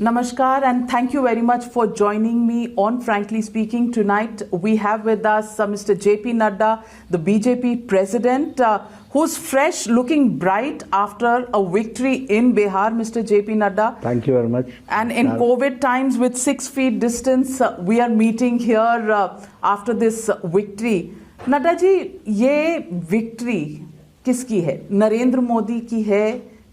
Namaskar and thank you very much for joining me on Frankly Speaking. Tonight we have with us Mr. JP Nadda, the BJP president, who's fresh, looking bright after a victory in Bihar. Mr. JP Nadda. Thank you very much. And in COVID times with 6 feet distance, we are meeting here after this victory. Nadda ji, ये victory किसकी है? नरेंद्र मोदी की है,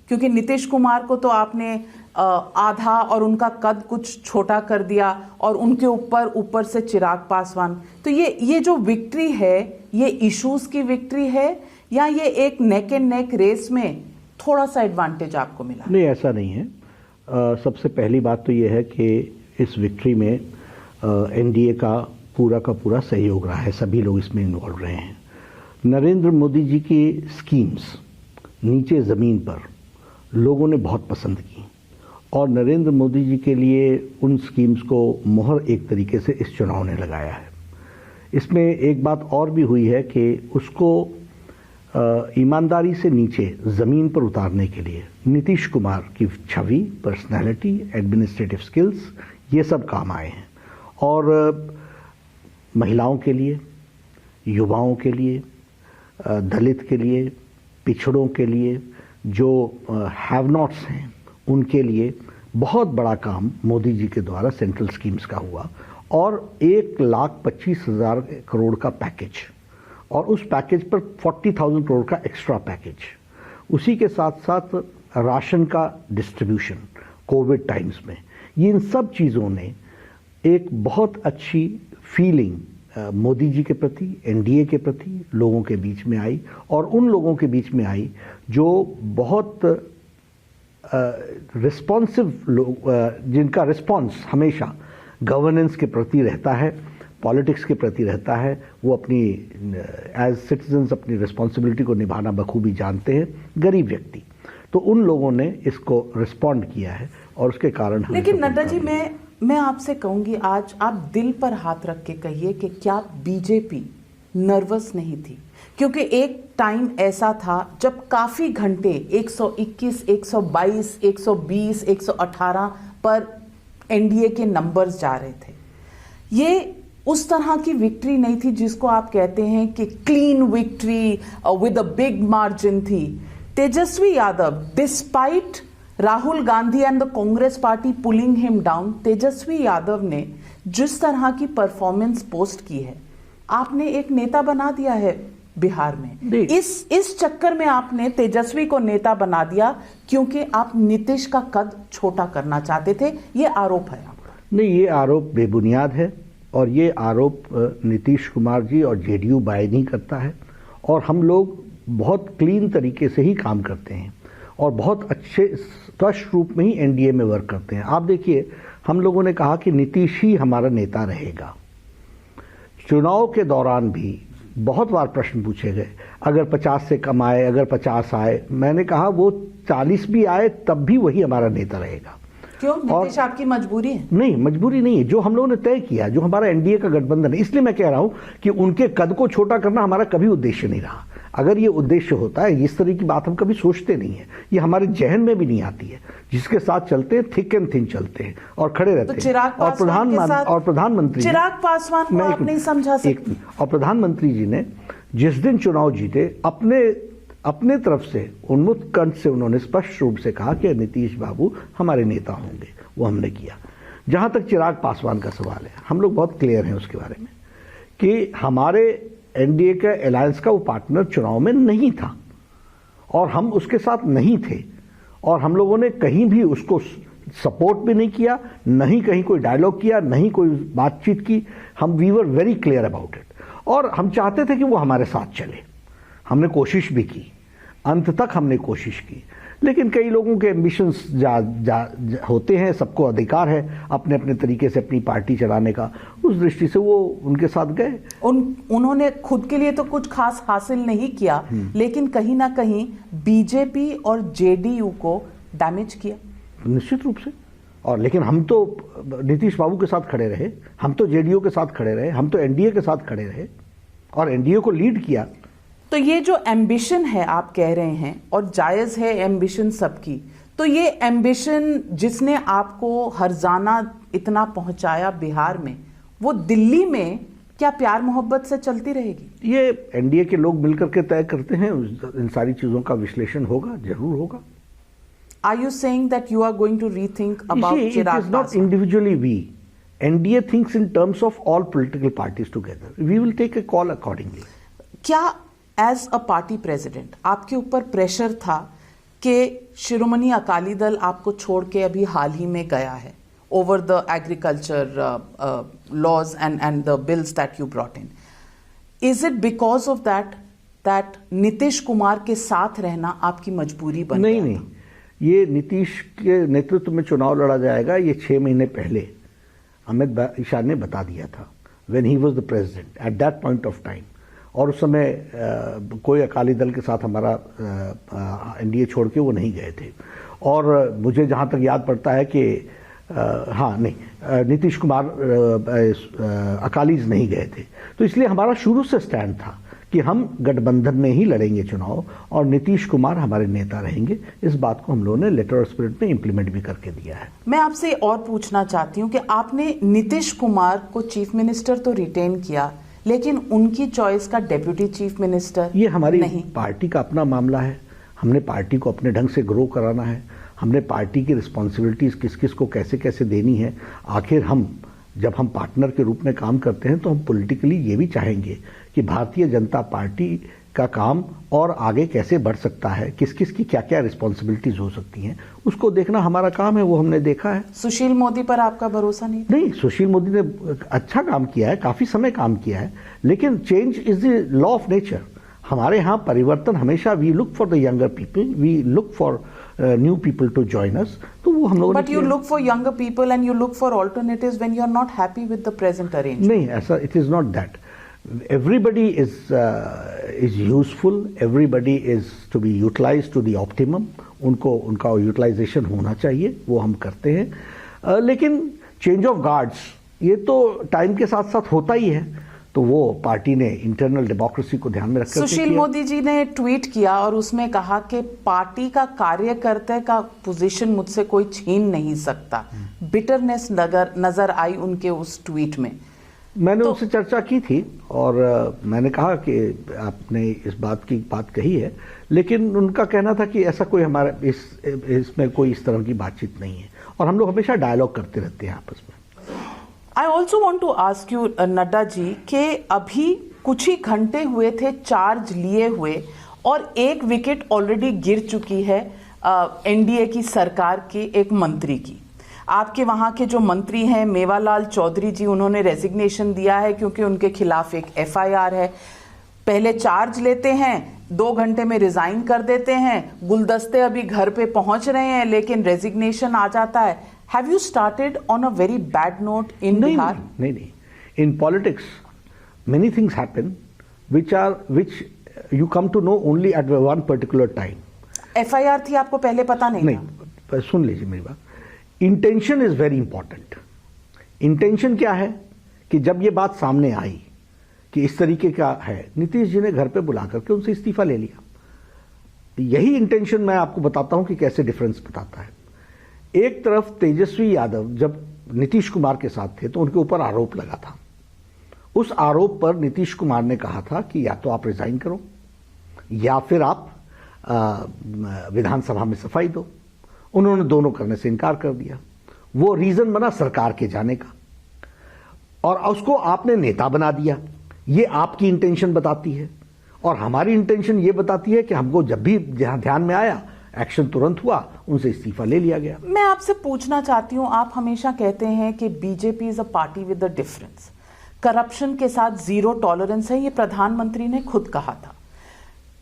क्योंकि नीतीश कुमार को तो आपने आधा और उनका कद कुछ छोटा कर दिया और उनके ऊपर से चिराग पासवान। तो ये जो विक्ट्री है, ये इश्यूज की विक्ट्री है या ये एक नेक एंड नेक रेस में थोड़ा सा एडवांटेज आपको मिला? नहीं, ऐसा नहीं है। सबसे पहली बात तो ये है कि इस विक्ट्री में एनडीए का पूरा सहयोग रहा है, सभी लोग इसमें इन्वॉल्व रहे हैं। नरेंद्र मोदी जी की स्कीम्स नीचे ज़मीन पर लोगों ने बहुत पसंद की और नरेंद्र मोदी जी के लिए उन स्कीम्स को मोहर एक तरीके से इस चुनाव ने लगाया है। इसमें एक बात और भी हुई है कि उसको ईमानदारी से नीचे ज़मीन पर उतारने के लिए नीतीश कुमार की छवि, पर्सनैलिटी, एडमिनिस्ट्रेटिव स्किल्स, ये सब काम आए हैं। और महिलाओं के लिए, युवाओं के लिए, दलित के लिए, पिछड़ों के लिए, जो हैव नॉट्स हैं, उनके लिए बहुत बड़ा काम मोदी जी के द्वारा सेंट्रल स्कीम्स का हुआ और 1,25,000 करोड़ का पैकेज और उस पैकेज पर 40,000 करोड़ का एक्स्ट्रा पैकेज, उसी के साथ साथ राशन का डिस्ट्रीब्यूशन कोविड टाइम्स में, ये इन सब चीज़ों ने एक बहुत अच्छी फीलिंग मोदी जी के प्रति, एनडीए के प्रति लोगों के बीच में आई और उन लोगों के बीच में आई जो बहुत रिस्पॉन्सिव लोग, जिनका रिस्पॉन्स हमेशा गवर्नेंस के प्रति रहता है, पॉलिटिक्स के प्रति रहता है। वो अपनी एज सिटीजन्स अपनी रिस्पॉन्सिबिलिटी को निभाना बखूबी जानते हैं, गरीब व्यक्ति। तो उन लोगों ने इसको रिस्पॉन्ड किया है और उसके कारण। लेकिन नड्डा जी, मैं आपसे कहूंगी, आज आप दिल पर हाथ रख के कहिए कि क्या बीजेपी नर्वस नहीं थी? क्योंकि एक टाइम ऐसा था जब काफी घंटे 121, 122, 120, 118 पर एनडीए के नंबर्स जा रहे थे। ये उस तरह की विक्ट्री नहीं थी जिसको आप कहते हैं कि clean victory with a big margin थी। Tejashwi Yadav, despite Rahul Gandhi and the Congress party pulling him down, Tejashwi Yadav ने जिस तरह की परफॉर्मेंस पोस्ट की है, आपने एक नेता बना दिया है बिहार में। इस चक्कर में आपने तेजस्वी को नेता बना दिया क्योंकि आप नीतीश का कद छोटा करना चाहते थे, ये आरोप है आपका। नहीं, ये आरोप बेबुनियाद है और ये आरोप नीतीश कुमार जी और जेडीयू बाय नहीं करता है और हम लोग बहुत क्लीन तरीके से ही काम करते हैं और बहुत अच्छे स्पष्ट रूप में ही एनडीए में वर्क करते हैं। आप देखिए, हम लोगों ने कहा कि नीतीश ही हमारा नेता रहेगा। चुनाव के दौरान भी बहुत बार प्रश्न पूछे गए, अगर 50 से कम आए, अगर 50 आए, मैंने कहा वो 40 भी आए तब भी वही हमारा नेता रहेगा। क्यों? नीतीश आपकी मजबूरी है? नहीं, मजबूरी नहीं है, जो हम लोगों ने तय किया, जो हमारा एनडीए का गठबंधन है। इसलिए मैं कह रहा हूं कि उनके कद को छोटा करना हमारा कभी उद्देश्य नहीं रहा। अगर ये उद्देश्य होता है, इस तरह की बात हम कभी सोचते नहीं है, ये हमारे जहन में भी नहीं आती है। जिसके साथ चलते हैं, थिक एंड थिन चलते हैं और खड़े रहते हैं। और प्रधानमंत्री चिराग पासवान को आप नहीं समझा सकते। और प्रधानमंत्री जी ने जिस दिन चुनाव जीते, अपने तरफ से उन्मुक्त कंठ से उन्होंने स्पष्ट रूप से कहा कि नीतीश बाबू हमारे नेता होंगे। वो हमने किया। जहां तक चिराग पासवान का सवाल है, हम लोग बहुत क्लियर हैं उसके बारे में कि हमारे एनडीए के अलायंस का वो पार्टनर चुनाव में नहीं था और हम उसके साथ नहीं थे और हम लोगों ने कहीं भी उसको सपोर्ट भी नहीं किया, नहीं कहीं कोई डायलॉग किया, नहीं कोई बातचीत की। हम we were very clear about it और हम चाहते थे कि वो हमारे साथ चले। हमने कोशिश भी की, अंत तक हमने कोशिश की, लेकिन कई लोगों के एम्बिशंस होते हैं, सबको अधिकार है अपने अपने तरीके से अपनी पार्टी चलाने का। उस दृष्टि से वो उनके साथ गए। उन्होंने खुद के लिए तो कुछ खास हासिल नहीं किया, लेकिन कहीं ना कहीं बीजेपी और जेडीयू को डैमेज किया निश्चित रूप से। और लेकिन हम तो नीतीश बाबू के साथ खड़े रहे, हम तो जेडीयू के साथ खड़े रहे, हम तो एनडीए के साथ खड़े रहे और एनडीए को लीड किया। तो ये जो एम्बिशन है आप कह रहे हैं, और जायज़ है एम्बिशन सबकी, तो ये एम्बिशन जिसने आपको हर्जाना इतना पहुंचाया बिहार में, वो दिल्ली में क्या प्यार मोहब्बत से चलती रहेगी? ये एनडीए के लोग मिलकर के तय करते हैं, इन सारी चीजों का विश्लेषण होगा, जरूर होगा। Are you saying that you are going to rethink about You see, it Chirag is not Paswan? individually we. NDA thinks in terms of all political parties together. We will take a call accordingly. क्या as a party president आपके ऊपर pressure था कि शिरोमणि अकाली दल आपको छोड़ के अभी हाल ही में गया है over the agriculture laws and the bills that you brought in? Is it because of that Nitish Kumar के साथ रहना आपकी मजबूरी बन नहीं गया नहीं, था? ये नीतीश के नेतृत्व में चुनाव लड़ा जाएगा, ये 6 महीने पहले अमित शाह ने बता दिया था, when he was the president at that point of time. और उस समय कोई अकाली दल के साथ हमारा एनडीए छोड़ के वो नहीं गए थे। और मुझे जहाँ तक याद पड़ता है कि हाँ नहीं, नीतीश कुमार अकालीज नहीं गए थे। तो इसलिए हमारा शुरू से स्टैंड था कि हम गठबंधन में ही लड़ेंगे चुनाव और नीतीश कुमार हमारे नेता रहेंगे। इस बात को हम लोगों ने लेटर ऑफ स्पिरिट में इंप्लीमेंट भी करके दिया है। मैं आपसे और पूछना चाहती हूँ कि आपने नीतीश कुमार को चीफ मिनिस्टर तो रिटेन किया, लेकिन उनकी चॉइस का डेप्यूटी चीफ मिनिस्टर ये हमारी नहीं। पार्टी का अपना मामला है। हमने पार्टी को अपने ढंग से ग्रो कराना है। हमने पार्टी की रिस्पॉन्सिबिलिटीज किस किस को कैसे कैसे देनी है। आखिर हम जब हम पार्टनर के रूप में काम करते हैं तो हम पॉलिटिकली ये भी चाहेंगे कि भारतीय जनता पार्टी का काम और आगे कैसे बढ़ सकता है, किस किस की क्या क्या रिस्पॉन्सिबिलिटीज हो सकती हैं, उसको देखना हमारा काम है। वो हमने देखा है। सुशील मोदी पर आपका भरोसा नहीं? नहीं, सुशील मोदी ने अच्छा काम किया है, काफी समय काम किया है, लेकिन change is the law of nature. हमारे यहाँ परिवर्तन हमेशा, we look for the younger people, we look for new people to join us. तो वो हम लोगों ने but you look for younger people and you look for alternatives when you are not happy with the present arrangement. नहीं, ऐसा it is not that. Everybody is useful. Everybody is to be utilized to the optimum. उनका utilisation होना चाहिए, वो हम करते हैं। लेकिन चेंज ऑफ गार्ड्स ये तो टाइम के साथ साथ होता ही है। तो वो पार्टी ने इंटरनल डेमोक्रेसी को ध्यान में रखकर सुशील मोदी जी ने ट्वीट किया और उसमें कहा कि पार्टी का कार्यकर्ता का पोजीशन मुझसे कोई छीन नहीं सकता। बिटरनेस नजर आई उनके उस ट्वीट में। मैंने उनसे चर्चा की थी और मैंने कहा कि आपने इस बात की बात कही है, लेकिन उनका कहना था कि ऐसा कोई हमारा इसमें कोई इस तरह की बातचीत नहीं है और हम लोग हमेशा डायलॉग करते रहते हैं आपस में। I also want to ask you Nadda ji कि अभी कुछ ही घंटे हुए थे चार्ज लिए हुए और एक विकेट ऑलरेडी गिर चुकी है एनडीए की सरकार के एक मंत्री की। आपके वहां के जो मंत्री हैं मेवालाल चौधरी जी, उन्होंने रेजिग्नेशन दिया है क्योंकि उनके खिलाफ एक एफआईआर है। पहले चार्ज लेते हैं, 2 घंटे में रिजाइन कर देते हैं, गुलदस्ते अभी घर पे पहुंच रहे हैं, लेकिन रेजिग्नेशन आ जाता है। Have you started on a very bad note in Bihar? नहीं, in politics many things happen which you come to know only at one particular time. FIR थी, आपको पहले पता नहीं था? सुन लीजिए मेरी बात। Intention is very important. Intention क्या है कि जब ये बात सामने आई कि इस तरीके का है, नीतीश जी ने घर पे बुला करके उनसे इस्तीफा ले लिया। यही इंटेंशन मैं आपको बताता हूं कि कैसे डिफरेंस बताता है। एक तरफ तेजस्वी यादव जब नीतीश कुमार के साथ थे तो उनके ऊपर आरोप लगा था। उस आरोप पर नीतीश कुमार ने कहा था कि या तो आप रिजाइन करो या फिर आप विधानसभा में सफाई दो। उन्होंने दोनों करने से इनकार कर दिया। वो रीजन बना सरकार के जाने का और उसको आपने नेता बना दिया। ये आपकी इंटेंशन बताती है और हमारी इंटेंशन ये बताती है कि हमको जब भी ध्यान में आया एक्शन तुरंत हुआ, उनसे इस्तीफा ले लिया गया। मैं आपसे पूछना चाहती हूं, आप हमेशा कहते हैं कि BJP is a party with a difference, corruption के साथ जीरो टॉलरेंस है, ये प्रधानमंत्री ने खुद कहा था।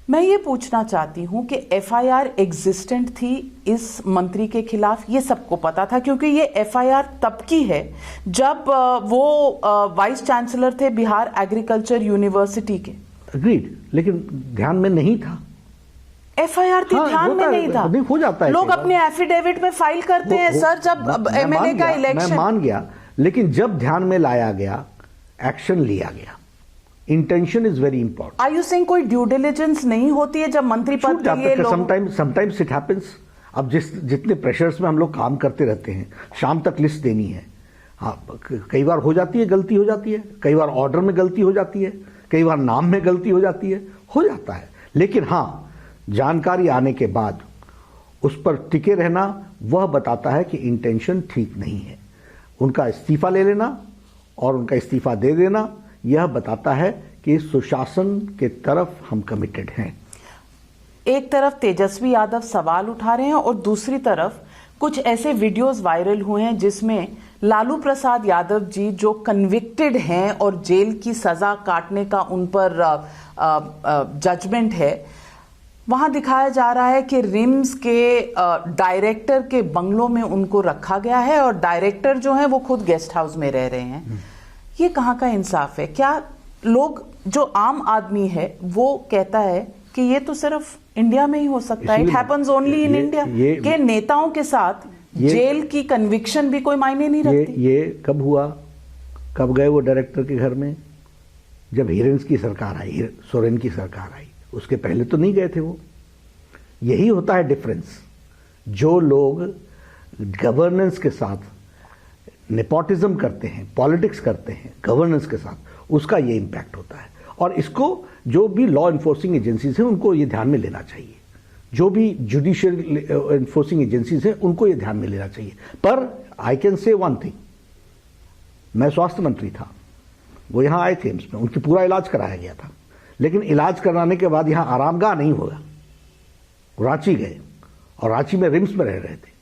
मैं ये पूछना चाहती हूं कि एफआईआर एग्जिस्टेंट थी इस मंत्री के खिलाफ, ये सबको पता था क्योंकि ये एफआईआर तब की है जब वो वाइस चांसलर थे बिहार एग्रीकल्चर यूनिवर्सिटी के। अग्रीड, लेकिन ध्यान में नहीं था। एफआईआर थी, ध्यान में नहीं था। हो जाता है, लोग अपने एफिडेविट में फाइल करते हैं सर जब एमएलए का इलेक्शन। मैं मान गया, लेकिन जब ध्यान में लाया गया, एक्शन लिया गया। Intention is very important. Are you saying कोई ड्यू डिलिजेंस नहीं होती है जब मंत्री पद के लिए लोग? Sometimes it happens. अब जितने प्रेशर्स में हम लोग काम करते रहते हैं, शाम तक लिस्ट देनी है। हाँ, कई बार हो जाती है, गलती हो जाती है, कई बार ऑर्डर में गलती हो जाती है, कई बार नाम में गलती हो जाती है, हो जाता है। लेकिन हाँ, जानकारी आने के बाद उस पर टिके रहना वह बताता है कि इंटेंशन ठीक नहीं है। उनका इस्तीफा ले लेना और उनका इस्तीफा दे देना यह बताता है कि सुशासन के तरफ हम कमिटेड हैं। एक तरफ तेजस्वी यादव सवाल उठा रहे हैं और दूसरी तरफ कुछ ऐसे वीडियोस वायरल हुए हैं जिसमें लालू प्रसाद यादव जी जो कन्विक्टेड हैं और जेल की सजा काटने का उन पर जजमेंट है, वहां दिखाया जा रहा है कि रिम्स के डायरेक्टर के बंगलों में उनको रखा गया है और डायरेक्टर जो है वो खुद गेस्ट हाउस में रह रहे हैं। ये कहाँ का इंसाफ है? क्या लोग, जो आम आदमी है वो कहता है कि ये तो सिर्फ इंडिया में ही हो सकता है, it happens only in India, के नेताओं के साथ जेल की कन्विक्शन भी कोई मायने नहीं रखती। ये कब हुआ, कब गए वो डायरेक्टर के घर में? जब हिरेंस की सरकार आई, सोरेन की सरकार आई, उसके पहले तो नहीं गए थे वो। यही होता है डिफरेंस। जो लोग गवर्नेंस के साथ नेपोटिज्म करते हैं, पॉलिटिक्स करते हैं गवर्नेंस के साथ, उसका ये इम्पैक्ट होता है। और इसको जो भी लॉ इन्फोर्सिंग एजेंसीज हैं उनको ये ध्यान में लेना चाहिए, जो भी जुडिशियल इन्फोर्सिंग एजेंसीज हैं उनको ये ध्यान में लेना चाहिए। पर I can say one thing, मैं स्वास्थ्य मंत्री था, वो यहाँ आए थे एम्स में, उनकी पूरा इलाज कराया गया था, लेकिन इलाज कराने के बाद यहाँ आरामगाह नहीं होगा, रांची गए और रांची में रिम्स में रह रहे थे।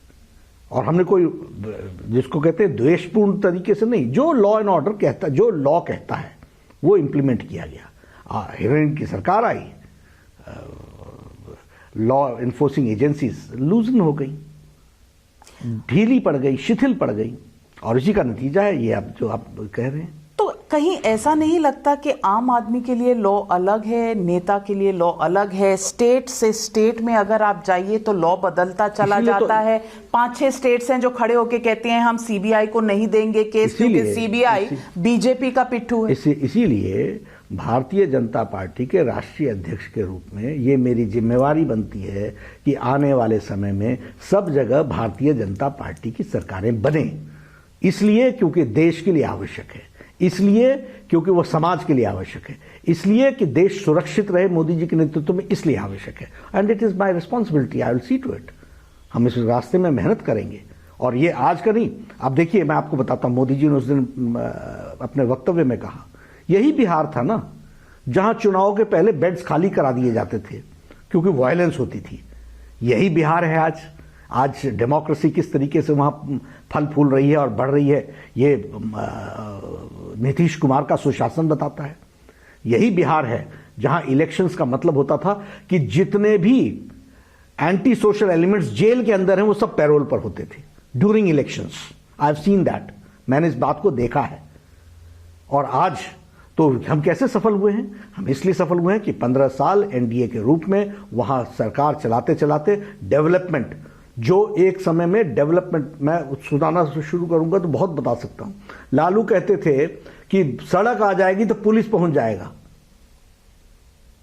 और हमने कोई, जिसको कहते हैं द्वेषपूर्ण तरीके से नहीं, जो लॉ एंड ऑर्डर कहता, जो लॉ कहता है वो इंप्लीमेंट किया गया। हिरेन की सरकार आई, लॉ इन्फोर्सिंग एजेंसीज लूजन हो गई, ढीली पड़ गई, शिथिल पड़ गई, और इसी का नतीजा है ये आप जो आप कह रहे हैं। तो कहीं ऐसा नहीं लगता कि आम आदमी के लिए लॉ अलग है, नेता के लिए लॉ अलग है? स्टेट से स्टेट में अगर आप जाइए तो लॉ बदलता चला जाता है। 5-6 स्टेट्स हैं जो खड़े होके कहते हैं हम सीबीआई को नहीं देंगे केस, क्योंकि सीबीआई बीजेपी का पिट्ठू है। इसीलिए भारतीय जनता पार्टी के राष्ट्रीय अध्यक्ष के रूप में ये मेरी जिम्मेवारी बनती है कि आने वाले समय में सब जगह भारतीय जनता पार्टी की सरकारें बने। इसलिए क्योंकि देश के लिए आवश्यक है, इसलिए क्योंकि वो समाज के लिए आवश्यक है, इसलिए कि देश सुरक्षित रहे मोदी जी के नेतृत्व में, इसलिए आवश्यक है। And it is my responsibility, I will see to it. हम इस रास्ते में मेहनत करेंगे। और ये आज का नहीं, आप देखिए, मैं आपको बताता हूं, मोदी जी ने उस दिन अपने वक्तव्य में कहा, यही बिहार था ना जहां चुनाव के पहले बेड्स खाली करा दिए जाते थे क्योंकि वायलेंस होती थी। यही बिहार है आज। आज डेमोक्रेसी किस तरीके से वहां फल फूल रही है और बढ़ रही है, ये नीतीश कुमार का सुशासन बताता है। यही बिहार है जहां इलेक्शंस का मतलब होता था कि जितने भी एंटी सोशल एलिमेंट्स जेल के अंदर हैं वो सब पैरोल पर होते थे during elections. I have seen that, मैंने इस बात को देखा है। और आज तो हम कैसे सफल हुए हैं? हम इसलिए सफल हुए हैं कि 15 साल एनडीए के रूप में वहां सरकार चलाते चलाते डेवलपमेंट, जो एक समय में डेवलपमेंट, मैं सुनाना शुरू करूंगा तो बहुत बता सकता हूं। लालू कहते थे कि सड़क आ जाएगी तो पुलिस पहुंच जाएगा।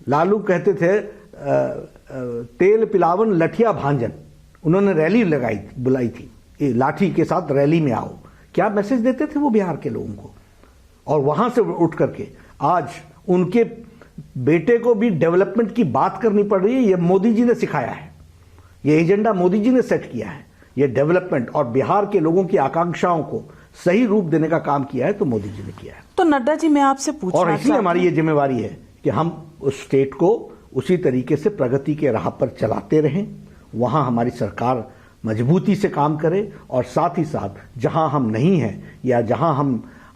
लालू कहते थे तेल पिलावन लठिया भांजन, उन्होंने रैली बुलाई थी, लाठी के साथ रैली में आओ। क्या मैसेज देते थे वो बिहार के लोगों को? और वहां से उठ करके आज उनके बेटे को भी डेवलपमेंट की बात करनी पड़ रही है। ये मोदी जी ने सिखाया है, ये एजेंडा मोदी जी ने सेट किया है। ये डेवलपमेंट और बिहार के लोगों की आकांक्षाओं को सही रूप देने का काम किया है तो मोदी जी ने किया है। तो नड्डा जी, मैं आपसे पूछना और इसलिए हमारी ये जिम्मेवारी है कि हम उस स्टेट को उसी तरीके से प्रगति के राह पर चलाते रहें, वहां हमारी सरकार मजबूती से काम करे, और साथ ही साथ जहां हम नहीं हैं या जहां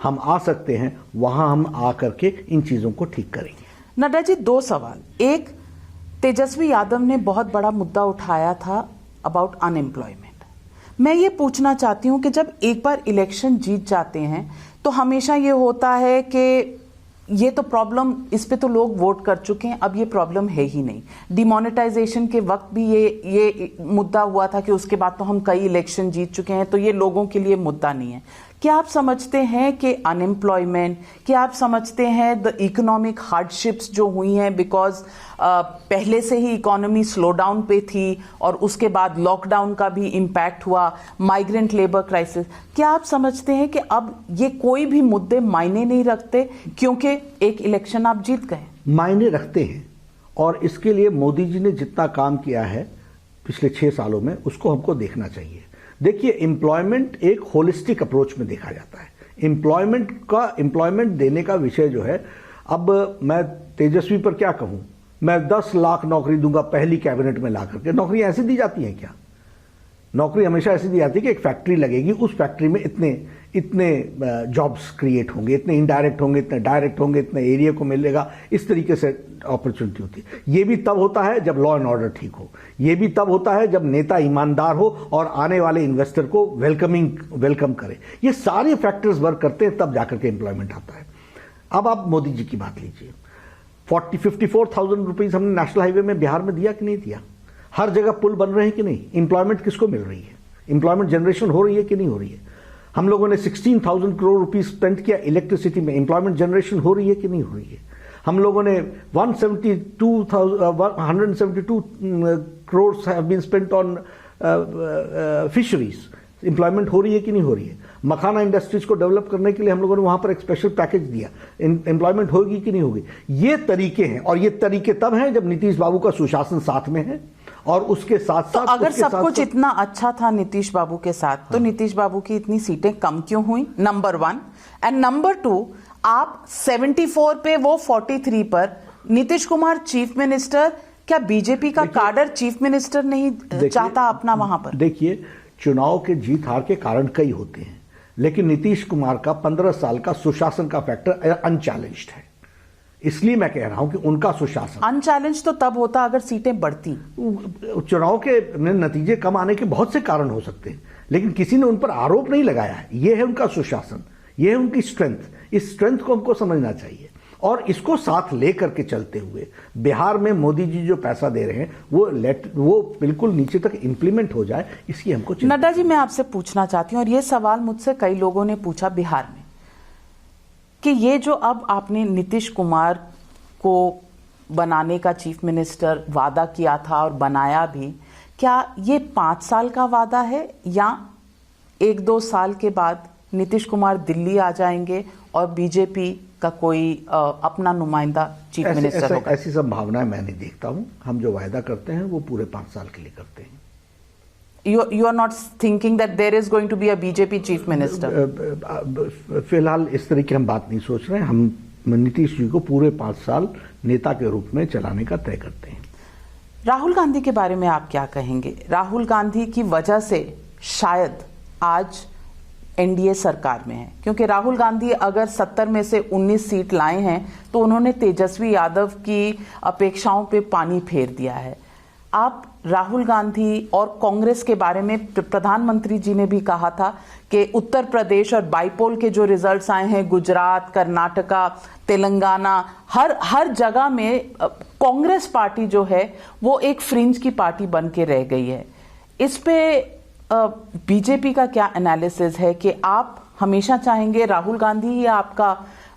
हम आ सकते हैं वहां हम आ करके इन चीजों को ठीक करेंगे। नड्डा जी, 2 सवाल। एक, तेजस्वी यादव ने बहुत बड़ा मुद्दा उठाया था अबाउट अनएम्प्लॉयमेंट। मैं ये पूछना चाहती हूँ कि जब एक बार इलेक्शन जीत जाते हैं तो हमेशा ये होता है कि ये तो प्रॉब्लम, इस पे तो लोग वोट कर चुके हैं, अब ये प्रॉब्लम है ही नहीं। डिमोनेटाइजेशन के वक्त भी ये मुद्दा हुआ था कि उसके बाद तो हम कई इलेक्शन जीत चुके हैं तो ये लोगों के लिए मुद्दा नहीं है। क्या आप समझते हैं कि अनएम्प्लॉयमेंट, क्या आप समझते हैं द इकोनॉमिक हार्डशिप्स जो हुई हैं बिकॉज पहले से ही इकोनॉमी स्लो डाउन पे थी और उसके बाद लॉकडाउन का भी इम्पैक्ट हुआ, माइग्रेंट लेबर क्राइसिस, क्या आप समझते हैं कि अब ये कोई भी मुद्दे मायने नहीं रखते क्योंकि एक इलेक्शन आप जीत गए? मायने रखते हैं, और इसके लिए मोदी जी ने जितना काम किया है पिछले 6 सालों में उसको हमको देखना चाहिए। देखिए, एम्प्लॉयमेंट एक होलिस्टिक अप्रोच में देखा जाता है। एम्प्लॉयमेंट देने का विषय जो है, अब मैं तेजस्वी पर क्या कहूं, मैं 10 लाख नौकरी दूंगा पहली कैबिनेट में ला करके। नौकरी ऐसी दी जाती है क्या? नौकरी हमेशा ऐसी दी जाती है कि एक फैक्ट्री लगेगी, उस फैक्ट्री में इतने जॉब्स क्रिएट होंगे, इतने इनडायरेक्ट होंगे, इतने डायरेक्ट होंगे, इतने एरिया को मिलेगा, इस तरीके से अपॉर्चुनिटी होती है। ये भी तब होता है जब लॉ एंड ऑर्डर ठीक हो, ये भी तब होता है जब नेता ईमानदार हो और आने वाले इन्वेस्टर को वेलकम करे। ये सारे फैक्टर्स वर्क करते हैं, तब जाकर के एम्प्लॉयमेंट आता है। अब आप मोदी जी की बात लीजिए, 54,000 रुपीज हमने नेशनल हाईवे में बिहार में दिया कि नहीं दिया? हर जगह पुल बन रहे हैं कि नहीं? एम्प्लॉयमेंट किसको मिल रही है? एम्प्लॉयमेंट जनरेशन हो रही है कि नहीं हो रही है? हम लोगों ने 16,000 करोड़ रुपीस स्पेंड किया इलेक्ट्रिसिटी में, एम्प्लॉयमेंट जनरेशन हो रही है कि नहीं हो रही है? हम लोगों ने 172 crore have been spent on fisheries, employment हो रही है कि नहीं हो रही है? मखाना इंडस्ट्रीज को डेवलप करने के लिए हम लोगों ने वहां पर एक स्पेशल पैकेज दिया, एम्प्लॉयमेंट होगी कि नहीं होगी? ये तरीके हैं, और ये तरीके तब हैं जब नीतीश बाबू का सुशासन साथ में है, और उसके साथ साथ तो अगर सब कुछ इतना अच्छा था नीतीश बाबू के साथ, तो नीतीश बाबू की इतनी सीटें कम क्यों हुई? नंबर 1 एंड नंबर 2, आप 74 पे वो 43 पर, नीतीश कुमार चीफ मिनिस्टर, क्या बीजेपी का काडर चीफ मिनिस्टर नहीं चाहता अपना वहां पर? देखिए, चुनाव के जीत हार के कारण कई होते हैं, लेकिन नीतीश कुमार का 15 साल का सुशासन का फैक्टर अनचैलेंज्ड है। इसलिए मैं कह रहा हूं कि उनका सुशासन अनचैलेंज तो तब होता अगर सीटें बढ़ती। चुनाव के नतीजे कम आने के बहुत से कारण हो सकते हैं, लेकिन किसी ने उन पर आरोप नहीं लगाया है। यह है उनका सुशासन, यह है उनकी स्ट्रेंथ। इस स्ट्रेंथ को हमको समझना चाहिए, और इसको साथ लेकर के चलते हुए बिहार में मोदी जी जो पैसा दे रहे हैं वो बिल्कुल नीचे तक इंप्लीमेंट हो जाए, इसकी हमको चिंता। नड्डा जी, मैं आपसे पूछना चाहती हूँ, और ये सवाल मुझसे कई लोगों ने पूछा बिहार में, कि ये जो अब आपने नीतीश कुमार को बनाने का चीफ मिनिस्टर वादा किया था और बनाया भी, क्या ये 5 साल का वादा है या 1-2 साल के बाद नीतीश कुमार दिल्ली आ जाएंगे और बीजेपी का कोई अपना नुमाइंदा चीफ मिनिस्टर होगा? ऐसी संभावनाएं मैं नहीं देखता हूं। हम जो वायदा करते हैं वो पूरे 5 साल के लिए करते हैं। You are not thinking that there is going to be a BJP chief minister? फिलहाल इस तरह की हम बात नहीं सोच रहे हैं। हम नीतीश जी को पूरे 5 साल नेता के रूप में चलाने का तय करते हैं। राहुल गांधी के बारे में आप क्या कहेंगे? राहुल गांधी की वजह से शायद आज एनडीए सरकार में है, क्योंकि राहुल गांधी अगर 70 में से 19 सीट लाए हैं तो उन्होंने तेजस्वी यादव की अपेक्षाओं पे पानी फेर दिया है। आप राहुल गांधी और कांग्रेस के बारे में, प्रधानमंत्री जी ने भी कहा था कि उत्तर प्रदेश और बाईपोल के जो रिजल्ट्स आए हैं, गुजरात, कर्नाटका, तेलंगाना, हर जगह में कांग्रेस पार्टी जो है वो एक फ्रिंज की पार्टी बन के रह गई है। इस पे बीजेपी का क्या एनालिसिस है कि आप हमेशा चाहेंगे राहुल गांधी ही आपका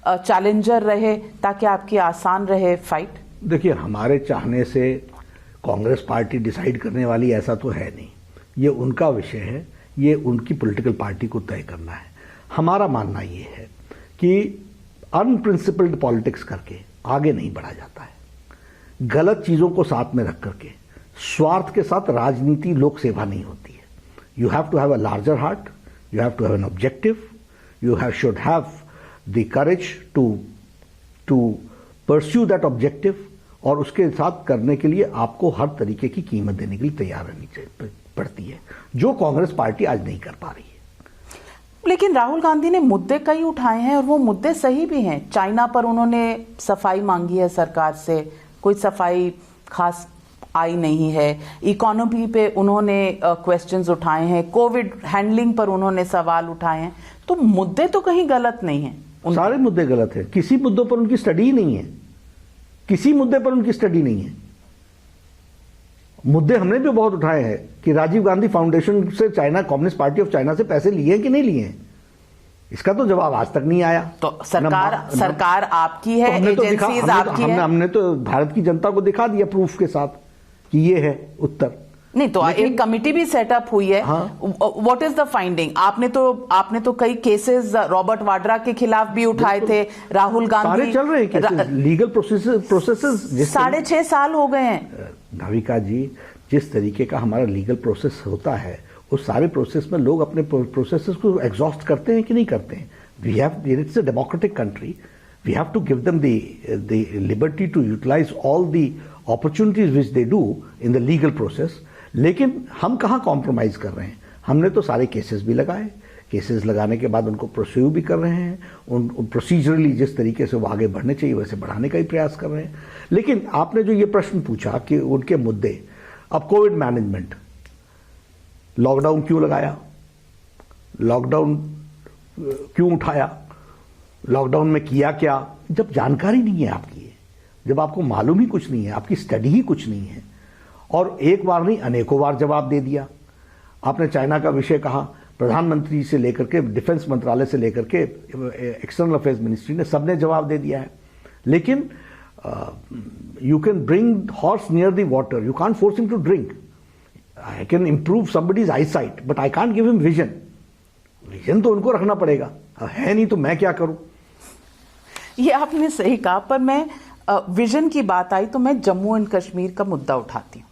चैलेंजर रहे ताकि आपकी आसान रहे फाइट? देखिए, हमारे चाहने से कांग्रेस पार्टी डिसाइड करने वाली ऐसा तो है नहीं। ये उनका विषय है, ये उनकी पॉलिटिकल पार्टी को तय करना है। हमारा मानना ये है कि अनप्रिंसिपल्ड पॉलिटिक्स करके आगे नहीं बढ़ा जाता है। गलत चीज़ों को साथ में रख करके स्वार्थ के साथ राजनीति, लोक सेवा नहीं होती है। You have to have a larger heart, you have to have an objective, you should have the courage to pursue that objective, और उसके साथ करने के लिए आपको हर तरीके की कीमत देने के लिए तैयार रहनी पड़ती है, जो कांग्रेस पार्टी आज नहीं कर पा रही है। लेकिन राहुल गांधी ने मुद्दे कई उठाए हैं और वो मुद्दे सही भी हैं। चाइना पर उन्होंने सफाई मांगी है सरकार से, कोई सफाई खास आई नहीं है। इकोनॉमी पे उन्होंने क्वेश्चंस उठाए हैं, कोविड हैंडलिंग पर उन्होंने सवाल उठाए हैं। तो मुद्दे तो कहीं गलत नहीं है। सारे मुद्दे गलत है, किसी मुद्दों पर उनकी स्टडी ही नहीं है, किसी मुद्दे पर उनकी स्टडी नहीं है। मुद्दे हमने भी बहुत उठाए हैं कि राजीव गांधी फाउंडेशन से China, communist party of China से पैसे लिए कि नहीं लिए हैं। इसका तो जवाब आज तक नहीं आया। तो सरकार आपकी है, एजेंसीज आपकी है। हमने तो भारत की जनता को दिखा दिया प्रूफ के साथ कि ये है उत्तर। नहीं तो एक कमिटी भी सेटअप हुई है। What is the finding? आपने तो कई केसेस रॉबर्ट वाड्रा के खिलाफ भी उठाए थे, राहुल गांधी, सारे चल रहे हैं लीगल प्रोसेसेस 6.5 साल हो गए हैं। नाविका जी, जिस तरीके का हमारा लीगल प्रोसेस होता है उस सारे प्रोसेस में लोग अपने प्रोसेसेस को एग्जॉस्ट करते हैं कि नहीं करते हैं? We have, it's a democratic country, we have to give them the liberty to utilise all the opportunities which they do in the legal process. लेकिन हम कहाँ कॉम्प्रोमाइज कर रहे हैं? हमने तो सारे केसेस भी लगाए, केसेस लगाने के बाद उनको प्रोस्यू भी कर रहे हैं, उन प्रोसीजरली जिस तरीके से वो आगे बढ़ने चाहिए वैसे बढ़ाने का ही प्रयास कर रहे हैं। लेकिन आपने जो ये प्रश्न पूछा कि उनके मुद्दे, अब कोविड मैनेजमेंट, लॉकडाउन क्यों लगाया, लॉकडाउन क्यों उठाया, लॉकडाउन में किया क्या? जब जानकारी नहीं है आपकी, जब आपको मालूम ही कुछ नहीं है, आपकी स्टडी ही कुछ नहीं है, और एक बार नहीं अनेकों बार जवाब दे दिया। आपने चाइना का विषय कहा, प्रधानमंत्री से लेकर के डिफेंस मंत्रालय से लेकर के एक्सटर्नल अफेयर्स मिनिस्ट्री ने सबने जवाब दे दिया है। लेकिन you can bring horse near the water, you can't force him to drink. I can improve somebody's eyesight but I can't give him vision. Vision तो उनको रखना पड़ेगा, है नहीं तो मैं क्या करूं? ये आपने सही कहा, पर मैं विजन की बात आई तो मैं जम्मू एंड कश्मीर का मुद्दा उठाती हूँ।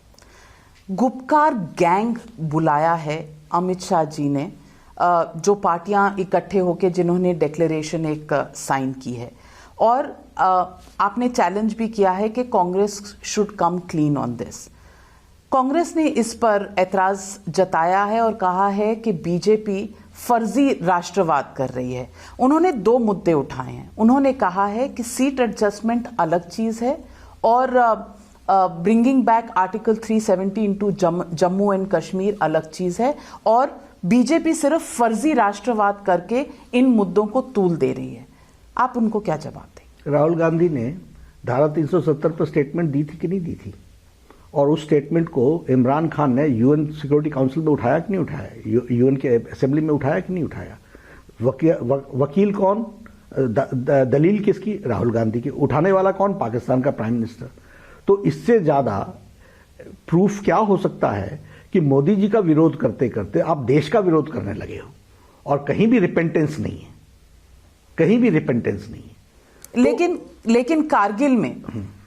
गुपकार गैंग बुलाया है अमित शाह जी ने, जो पार्टियां इकट्ठे होकर जिन्होंने डिक्लेरेशन एक साइन की है, और आपने चैलेंज भी किया है कि Congress should come clean on this. Congress ने इस पर ऐतराज जताया है और कहा है कि बीजेपी फर्जी राष्ट्रवाद कर रही है। उन्होंने 2 मुद्दे उठाए हैं। उन्होंने कहा है कि सीट एडजस्टमेंट अलग चीज है और bringing back article 370 into Jammu and Kashmir अलग चीज है, और बीजेपी सिर्फ फर्जी राष्ट्रवाद करके इन मुद्दों को तूल दे रही है। आप उनको क्या जवाब दें? राहुल गांधी ने धारा 370 पर स्टेटमेंट दी थी कि नहीं दी थी? और उस स्टेटमेंट को इमरान खान ने यूएन सिक्योरिटी काउंसिल में उठाया कि नहीं उठाया? यूएन के असेंबली में उठाया कि नहीं उठाया? वकील कौन? दलील किसकी? राहुल गांधी की। उठाने वाला कौन? पाकिस्तान का प्राइम मिनिस्टर। तो इससे ज्यादा प्रूफ क्या हो सकता है कि मोदी जी का विरोध करते करते आप देश का विरोध करने लगे हो, और कहीं भी रिपेंटेंस नहीं है, कहीं भी रिपेंटेंस नहीं है। लेकिन कारगिल में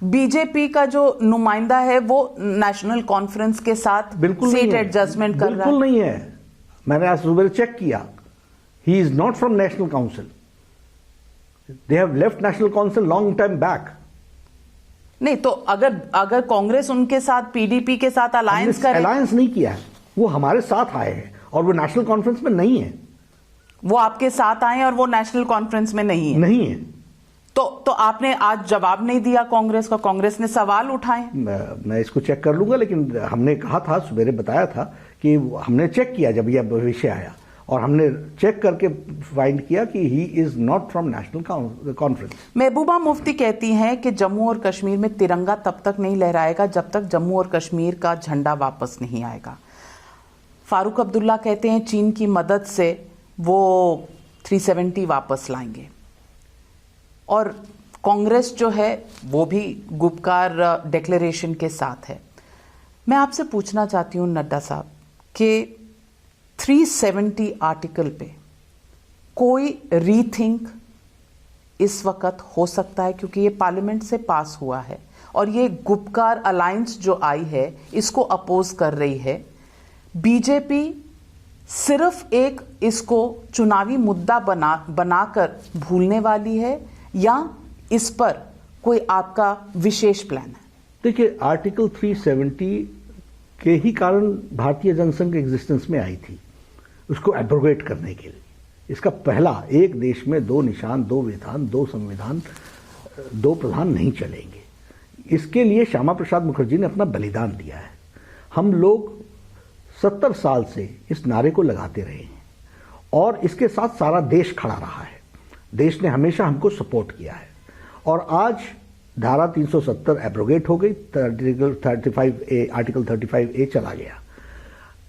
बीजेपी का जो नुमाइंदा है वो नेशनल कॉन्फ्रेंस के साथ सीट एडजस्टमेंट कर रहा है। बिल्कुल नहीं है। मैंने आज सुबह चेक किया, ही is not from national council, they have left national council long time back. नहीं तो अगर कांग्रेस उनके साथ, पीडीपी के साथ अलायंस करे, अलायंस नहीं किया है, वो हमारे साथ आए हैं और वो नेशनल कॉन्फ्रेंस में नहीं है। वो आपके साथ आए और वो नेशनल कॉन्फ्रेंस में नहीं है। तो आपने आज जवाब नहीं दिया कांग्रेस का, कांग्रेस ने सवाल उठाए। मैं इसको चेक कर लूंगा, लेकिन हमने कहा था, सवेरे बताया था कि हमने चेक किया जब यह विषय आया, और हमने चेक करके फाइंड किया कि he is not from National Conference. Mehbooba Mufti कहती हैं कि जम्मू और कश्मीर में तिरंगा तब तक नहीं लहराएगा जब तक जम्मू और कश्मीर का झंडा वापस नहीं आएगा। फारूक अब्दुल्ला कहते हैं चीन की मदद से वो 370 वापस लाएंगे, और कांग्रेस जो है वो भी गुपकार डिक्लेरेशन के साथ है। मैं आपसे पूछना चाहती हूं नड्डा साहब कि 370 आर्टिकल पे कोई रीथिंक इस वक्त हो सकता है, क्योंकि ये पार्लियामेंट से पास हुआ है और ये गुपकार अलायंस जो आई है इसको अपोज कर रही है। बीजेपी सिर्फ एक इसको चुनावी मुद्दा बनाकर भूलने वाली है, या इस पर कोई आपका विशेष प्लान है? देखिए, आर्टिकल 370 के ही कारण भारतीय जनसंघ एग्जिस्टेंस में आई थी, उसको एब्रोगेट करने के लिए। इसका पहला, एक देश में 2 निशान, 2 विधान, 2 संविधान, 2 प्रधान नहीं चलेंगे, इसके लिए श्यामा प्रसाद मुखर्जी ने अपना बलिदान दिया है। हम लोग 70 साल से इस नारे को लगाते रहे हैं और इसके साथ सारा देश खड़ा रहा है। देश ने हमेशा हमको सपोर्ट किया है, और आज धारा 370 एब्रोगेट हो गई, आर्टिकल 35A चला गया।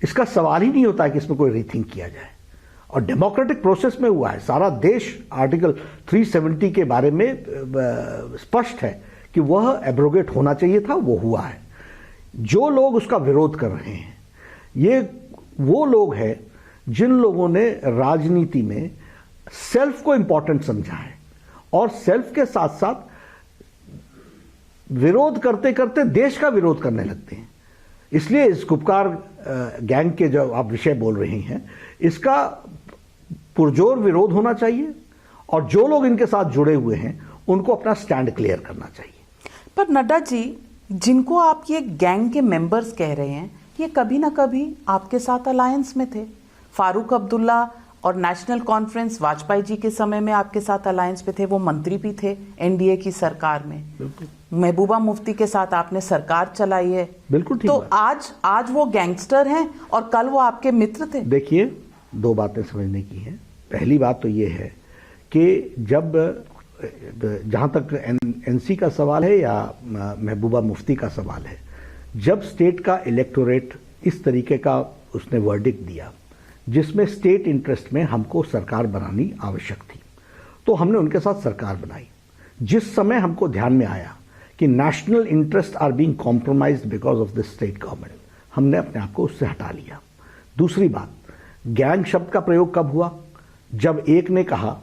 इसका सवाल ही नहीं होता कि इसमें कोई रीथिंक किया जाए। और डेमोक्रेटिक प्रोसेस में हुआ है। सारा देश आर्टिकल 370 के बारे में स्पष्ट है कि वह एब्रोगेट होना चाहिए था, वो हुआ है। जो लोग उसका विरोध कर रहे हैं ये वो लोग हैं जिन लोगों ने राजनीति में सेल्फ को इंपॉर्टेंट समझा है और सेल्फ के साथ साथ विरोध करते करते देश का विरोध करने लगते हैं। इसलिए इस गुपकार गैंग के जो आप विषय बोल रही हैं, इसका पुरजोर विरोध होना चाहिए और जो लोग इनके साथ जुड़े हुए हैं उनको अपना स्टैंड क्लियर करना चाहिए। पर नड्डा जी, जिनको आप ये गैंग के मेंबर्स कह रहे हैं, ये कभी ना कभी आपके साथ अलायंस में थे। फारूक अब्दुल्ला और नेशनल कॉन्फ्रेंस वाजपेयी जी के समय में आपके साथ अलायंस में थे, वो मंत्री भी थे एनडीए की सरकार में। महबूबा मुफ्ती के साथ आपने सरकार चलाई है। बिल्कुल ठीक। तो आज वो गैंगस्टर हैं और कल वो आपके मित्र थे। देखिए, दो बातें समझने की हैं। पहली बात तो ये है कि जहां तक एनसी का सवाल है या महबूबा मुफ्ती का सवाल है, जब स्टेट का इलेक्टोरेट इस तरीके का उसने वर्डिक्ट दिया जिसमें स्टेट इंटरेस्ट में हमको सरकार बनानी आवश्यक थी, तो हमने उनके साथ सरकार बनाई। जिस समय हमको ध्यान में आया कि national interest are being compromised because of the state government, हमने अपने आप को उससे हटा लिया। दूसरी बात, गैंग शब्द का प्रयोग कब हुआ? जब एक ने कहा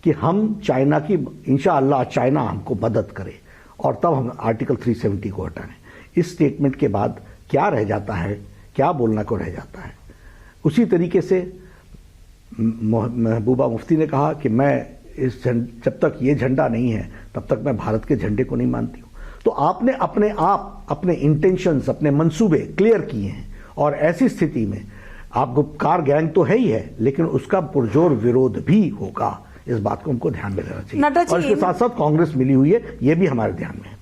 कि हम चाइना की, इंशाअल्लाह चाइना हमको मदद करे, और तब हम आर्टिकल 370 को हटाएं। इस स्टेटमेंट के बाद क्या रह जाता है, क्या बोलना को रह जाता है? उसी तरीके से महबूबा मुफ्ती ने कहा कि मैं जब तक ये झंडा नहीं है तब तक मैं भारत के झंडे को नहीं मानती हूं। तो आपने अपने इंटेंशंस, अपने मंसूबे क्लियर किए हैं, और ऐसी स्थिति में आप गुपकार गैंग तो है ही है, लेकिन उसका पुरजोर विरोध भी होगा। इस बात को हमको ध्यान में रखना चाहिए। और इसके साथ साथ कांग्रेस मिली हुई है, ये भी हमारे ध्यान में है।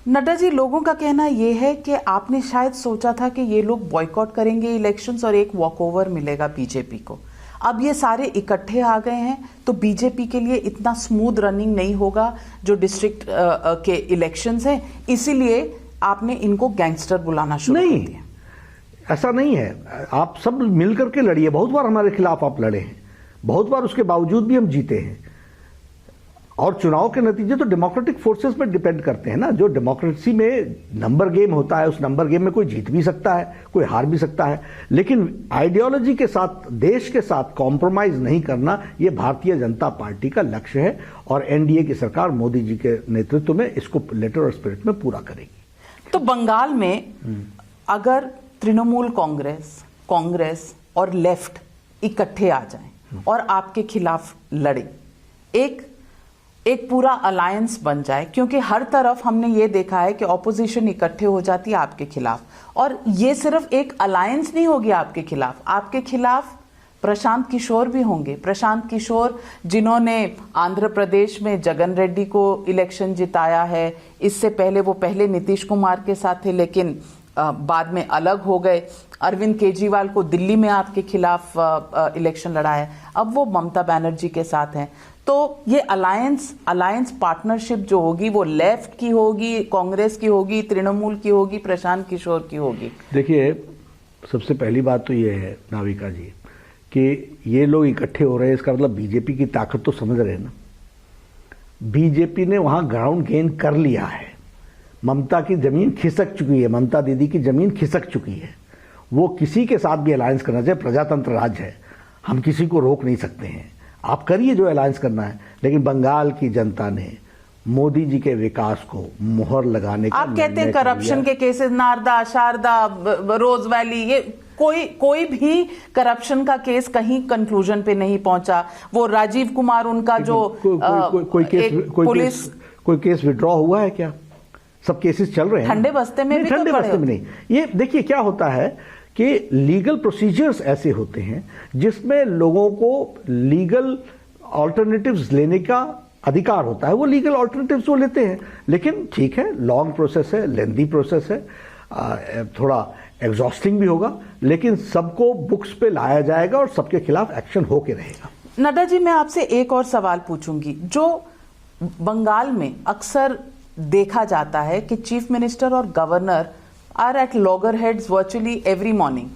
नड्डा जी, लोगों का कहना यह है कि आपने शायद सोचा था कि ये लोग बॉयकॉट करेंगे इलेक्शंस और एक वॉकओवर मिलेगा बीजेपी को। अब ये सारे इकट्ठे आ गए हैं तो बीजेपी के लिए इतना स्मूथ रनिंग नहीं होगा जो डिस्ट्रिक्ट के इलेक्शंस हैं, इसीलिए आपने इनको गैंगस्टर बुलाना शुरू कर दिया। ऐसा नहीं है, आप सब मिलकर के लड़िए। बहुत बार हमारे खिलाफ आप लड़े हैं, बहुत बार उसके बावजूद भी हम जीते हैं। और चुनाव के नतीजे तो डेमोक्रेटिक फोर्सेस में डिपेंड करते हैं ना। जो डेमोक्रेसी में नंबर गेम होता है, उस नंबर गेम में कोई जीत भी सकता है, कोई हार भी सकता है, लेकिन आइडियोलॉजी के साथ, देश के साथ कॉम्प्रोमाइज नहीं करना, ये भारतीय जनता पार्टी का लक्ष्य है। और एनडीए की सरकार मोदी जी के नेतृत्व में इसको लेटर और स्पिरिट में पूरा करेगी। तो बंगाल में अगर तृणमूल कांग्रेस और लेफ्ट इकट्ठे आ जाएं और आपके खिलाफ लड़े, एक पूरा अलायंस बन जाए, क्योंकि हर तरफ हमने ये देखा है कि ऑपोजिशन इकट्ठे हो जाती है आपके खिलाफ, और ये सिर्फ एक अलायंस नहीं होगी आपके खिलाफ प्रशांत किशोर भी होंगे। प्रशांत किशोर जिन्होंने आंध्र प्रदेश में जगन रेड्डी को इलेक्शन जिताया है, इससे पहले वो पहले नीतीश कुमार के साथ थे लेकिन बाद में अलग हो गए। अरविंद केजरीवाल को दिल्ली में आपके खिलाफ इलेक्शन लड़ाया, अब वो ममता बनर्जी के साथ हैं। तो ये अलायंस पार्टनरशिप जो होगी वो लेफ्ट की होगी, कांग्रेस की होगी, तृणमूल की होगी, प्रशांत किशोर की होगी। देखिए, सबसे पहली बात तो ये है नाविका जी कि ये लोग इकट्ठे हो रहे हैं, इसका मतलब बीजेपी की ताकत तो समझ रहे हैं ना। बीजेपी ने वहां ग्राउंड गेन कर लिया है। ममता की जमीन खिसक चुकी है, ममता दीदी की जमीन खिसक चुकी है। वो किसी के साथ भी अलायंस करना चाहिए, प्रजातंत्र राज है, हम किसी को रोक नहीं सकते हैं। आप करिए जो अलायंस करना है, लेकिन बंगाल की जनता ने मोदी जी के विकास को मुहर लगाने का, आप कहते हैं करप्शन के केसेस, नारदा, शारदा, रोज वैली, ये कोई भी करप्शन का केस कहीं कंक्लूजन पे नहीं पहुंचा। वो राजीव कुमार उनका जो कोई केस विड्रॉ हुआ है क्या? सब केसेस चल रहे हैं। ठंडे बस्ते में भी, ठंडे बस्ते में नहीं। ये देखिए क्या होता है कि लीगल प्रोसीजर्स ऐसे होते हैं जिसमें लोगों को लीगल ऑल्टरनेटिव्स लेने का अधिकार होता है। वो लीगल ऑल्टरनेटिव्स वो लेते हैं, लेकिन ठीक है, लॉन्ग प्रोसेस है, लेंदी प्रोसेस है, थोड़ा एग्जॉस्टिंग भी होगा, लेकिन सबको बुक्स पे लाया जाएगा और सबके खिलाफ एक्शन होके रहेगा। नड्डा जी, मैं आपसे एक और सवाल पूछूंगी। जो बंगाल में अक्सर देखा जाता है कि चीफ मिनिस्टर और governor are at loggerheads virtually every morning.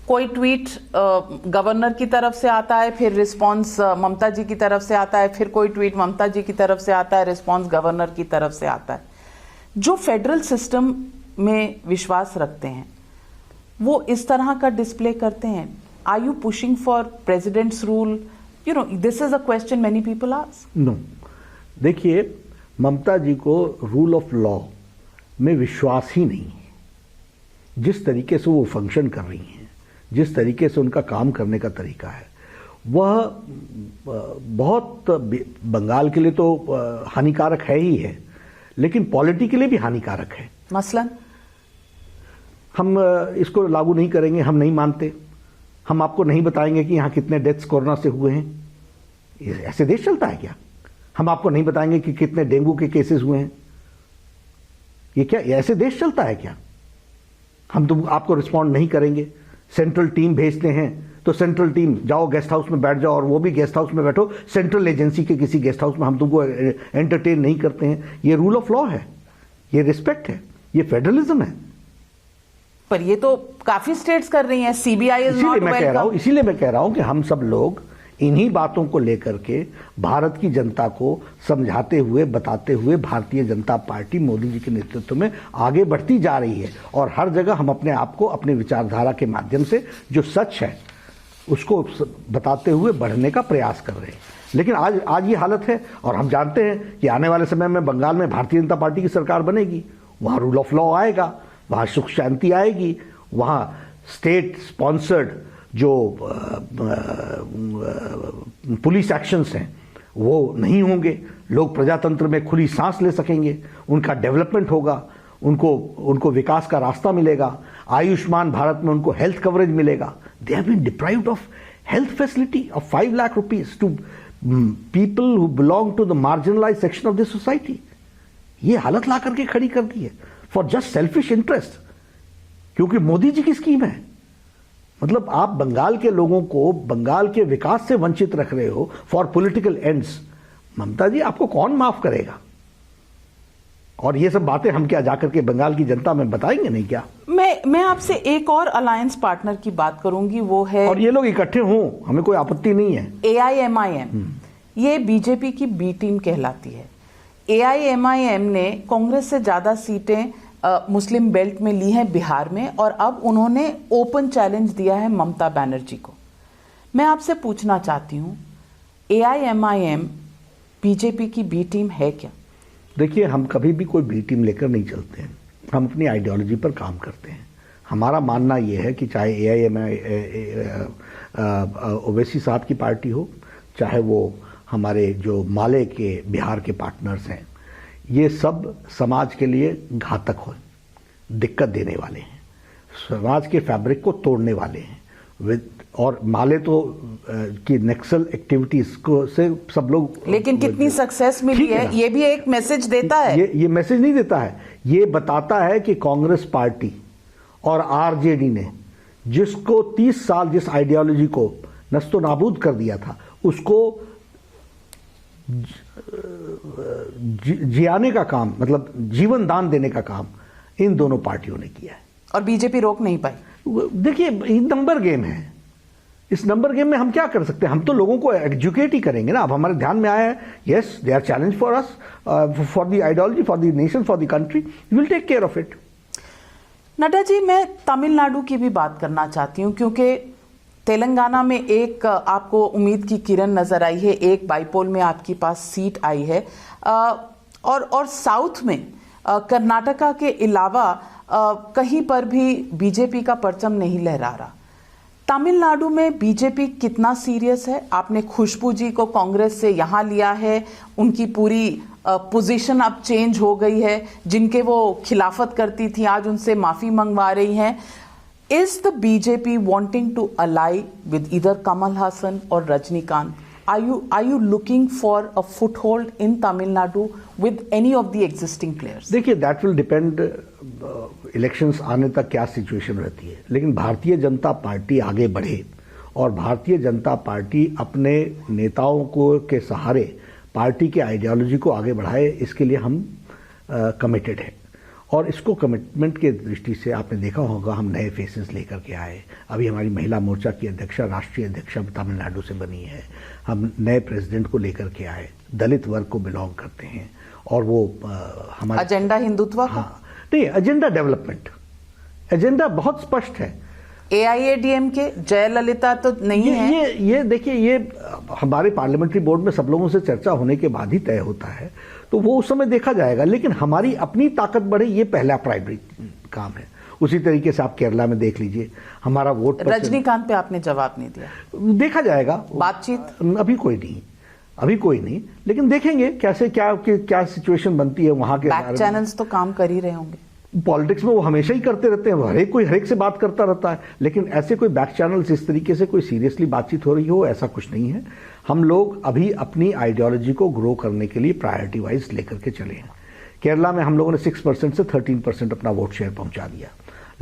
कोई ट्वीट गवर्नर की तरफ से आता है, फिर रिस्पांस ममता जी की तरफ से आता है, फिर कोई ट्वीट ममता जी की तरफ से आता है, रिस्पांस गवर्नर की तरफ से आता है। जो फेडरल सिस्टम में विश्वास रखते हैं वो इस तरह का डिस्प्ले करते हैं। Are you pushing for president's rule? You know, this is a question many people ask. No, देखिए, ममता जी को रूल ऑफ लॉ में विश्वास ही नहीं है। जिस तरीके से वो फंक्शन कर रही हैं, जिस तरीके से उनका काम करने का तरीका है, वह बहुत बंगाल के लिए तो हानिकारक है ही है, लेकिन पॉलिटी के लिए भी हानिकारक है। मसलन हम इसको लागू नहीं करेंगे, हम नहीं मानते, हम आपको नहीं बताएंगे कि यहाँ कितने डेथ्स कोरोना से हुए हैं। ऐसे देश चलता है क्या? हम आपको नहीं बताएंगे कि कितने डेंगू के केसेस हुए हैं। ये क्या ऐसे देश चलता है क्या? हम तो आपको रिस्पॉन्ड नहीं करेंगे। सेंट्रल टीम भेजते हैं तो सेंट्रल टीम जाओ गेस्ट हाउस में बैठ जाओ, और वो भी गेस्ट हाउस में बैठो सेंट्रल एजेंसी के किसी गेस्ट हाउस में, हम तुमको एंटरटेन नहीं करते हैं। ये रूल ऑफ लॉ है, ये रिस्पेक्ट है, ये फेडरलिज्म है। पर ये तो काफी स्टेट्स कर रही हैं। CBI is not welcome. इसीलिए मैं कह रहा हूं कि हम सब लोग इन्हीं बातों को लेकर के भारत की जनता को समझाते हुए, बताते हुए, भारतीय जनता पार्टी मोदी जी के नेतृत्व में आगे बढ़ती जा रही है। और हर जगह हम अपने आप को अपने विचारधारा के माध्यम से जो सच है उसको बताते हुए बढ़ने का प्रयास कर रहे हैं। लेकिन आज ये हालत है, और हम जानते हैं कि आने वाले समय में बंगाल में भारतीय जनता पार्टी की सरकार बनेगी, वहाँ रूल ऑफ लॉ आएगा, वहाँ सुख शांति आएगी, वहाँ स्टेट स्पॉन्सर्ड जो पुलिस एक्शंस हैं वो नहीं होंगे, लोग प्रजातंत्र में खुली सांस ले सकेंगे, उनका डेवलपमेंट होगा, उनको विकास का रास्ता मिलेगा, आयुष्मान भारत में उनको हेल्थ कवरेज मिलेगा। They have been deprived of health facility of 5 lakh rupees to people who belong to the marginalised section of this society. ये हालत ला करके खड़ी कर दी है फॉर जस्ट सेल्फिश इंटरेस्ट, क्योंकि मोदी जी की स्कीम है। मतलब आप बंगाल के लोगों को बंगाल के विकास से वंचित रख रहे हो फॉर पॉलिटिकल एंड्स। ममता जी, आपको कौन माफ करेगा? और ये सब बातें हम क्या जाकर के बंगाल की जनता में बताएंगे नहीं क्या? मैं आपसे एक और अलायंस पार्टनर की बात करूंगी, वो है, और ये लोग इकट्ठे हों, हमें कोई आपत्ति नहीं है, AIMIM। ये बीजेपी की बी टीम कहलाती है। AIMIM ने कांग्रेस से ज्यादा सीटें मुस्लिम बेल्ट में ली हैं बिहार में, और अब उन्होंने ओपन चैलेंज दिया है ममता बनर्जी को। मैं आपसे पूछना चाहती हूं, AIMIM बीजेपी की बी टीम है क्या? देखिए, हम कभी भी कोई बी टीम लेकर नहीं चलते हैं, हम अपनी आइडियोलॉजी पर काम करते हैं। हमारा मानना यह है कि चाहे AIMIM ओवैसी साहब की पार्टी हो, चाहे वो हमारे जो माले के बिहार के पार्टनर्स हैं, ये सब समाज के लिए घातक हो, दिक्कत देने वाले हैं, समाज के फैब्रिक को तोड़ने वाले हैं। और माले तो की नक्सल एक्टिविटीज को से सब लोग, लेकिन कितनी सक्सेस मिली है, ये भी एक मैसेज देता है। ये मैसेज नहीं देता है, ये बताता है कि कांग्रेस पार्टी और आरजेडी ने जिसको 30 साल जिस आइडियोलॉजी को नस्तो नाबूद कर दिया था, उसको जियाने का काम, मतलब जीवन दान देने का काम इन दोनों पार्टियों ने किया है, और बीजेपी रोक नहीं पाई। देखिए, नंबर गेम है। इस नंबर गेम में हम क्या कर सकते हैं? हम तो लोगों को एजुकेट ही करेंगे ना। अब हमारे ध्यान में आया है, yes they are challenge for us, for the ideology, for the nation, for the country, we will take care of it. Nadda ji, मैं तमिलनाडु की भी बात करना चाहती हूँ, क्योंकि तेलंगाना में एक आपको उम्मीद की किरण नजर आई है, एक बाईपोल में आपके पास सीट आई है, और साउथ में कर्नाटका के अलावा कहीं पर भी बीजेपी का परचम नहीं लहरा रहा। तमिलनाडु में बीजेपी कितना सीरियस है? आपने खुशबू जी को कांग्रेस से यहाँ लिया है, उनकी पूरी पोजीशन अब चेंज हो गई है, जिनके वो खिलाफत करती थी आज उनसे माफी मंगवा रही हैं। Is the BJP wanting to ally with either Kamal Hassan or Rajnikant? Are you looking for a foothold in Tamil Nadu with any of the existing players? देखिए, that will depend, इलेक्शंस आने तक क्या situation रहती है, लेकिन Bharatiya Janata party आगे बढ़े और भारतीय जनता पार्टी अपने नेताओं को के सहारे पार्टी के आइडियोलॉजी को आगे बढ़ाए, इसके लिए हम कमिटेड है। और इसको कमिटमेंट के दृष्टि से आपने देखा होगा हम नए फेसेस लेकर के आए। अभी हमारी महिला मोर्चा की अध्यक्षा, राष्ट्रीय अध्यक्षा तमिलनाडु से बनी है। हम नए प्रेसिडेंट को लेकर के आए, दलित वर्ग को बिलोंग करते हैं, और वो हमारे एजेंडा हिंदुत्व का? हाँ, नहीं, एजेंडा डेवलपमेंट, एजेंडा बहुत स्पष्ट है। AIADMK जयललिता तो नहीं है। ये देखिए, ये हमारे पार्लियामेंट्री बोर्ड में सब लोगों से चर्चा होने के बाद ही तय होता है, तो वो उस समय देखा जाएगा। लेकिन हमारी अपनी ताकत बढ़े, ये पहला प्राइमरी काम है। उसी तरीके से आप केरला में देख लीजिए, हमारा वोट रजनीकांत पे आपने जवाब नहीं दिया। देखा जाएगा, बातचीत अभी कोई नहीं, लेकिन देखेंगे कैसे क्या सिचुएशन बनती है वहां के। बैक चैनल्स तो काम कर ही रहे होंगे। पॉलिटिक्स में वो हमेशा ही करते रहते हैं, हर एक से बात करता रहता है, लेकिन ऐसे कोई बैक चैनल्स इस तरीके से कोई सीरियसली बातचीत हो रही हो, ऐसा कुछ नहीं है। हम लोग अभी अपनी आइडियोलॉजी को ग्रो करने के लिए प्रायोरिटी वाइज लेकर के चले हैं। केरला में हम लोगों ने 6% से 13% अपना वोट शेयर पहुंचा दिया।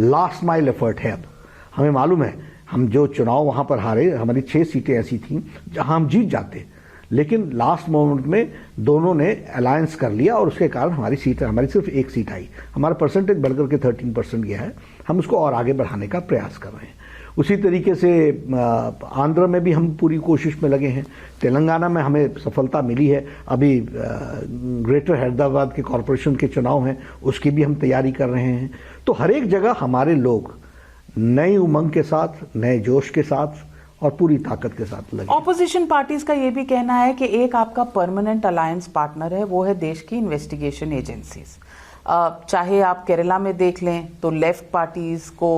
लास्ट माइल एफर्ट है। अब हमें मालूम है, हम जो चुनाव वहां पर हारे, हमारी 6 सीटें ऐसी थी जहां हम जीत जाते, लेकिन लास्ट मोमेंट में दोनों ने अलायंस कर लिया और उसके कारण हमारी सिर्फ एक सीट आई। हमारा परसेंटेज बढ़कर के 13% गया है। हम उसको और आगे बढ़ाने का प्रयास कर रहे हैं। उसी तरीके से आंध्र में भी हम पूरी कोशिश में लगे हैं। तेलंगाना में हमें सफलता मिली है। अभी ग्रेटर हैदराबाद के कॉरपोरेशन के चुनाव हैं, उसकी भी हम तैयारी कर रहे हैं। तो हर एक जगह हमारे लोग नई उमंग के साथ, नए जोश के साथ और पूरी ताकत के साथ लगे। ऑपोजिशन पार्टीज का ये भी कहना है कि एक आपका परमानेंट अलायंस पार्टनर है, वो है देश की इन्वेस्टिगेशन एजेंसीज। चाहे आप केरला में देख लें तो लेफ्ट पार्टीज को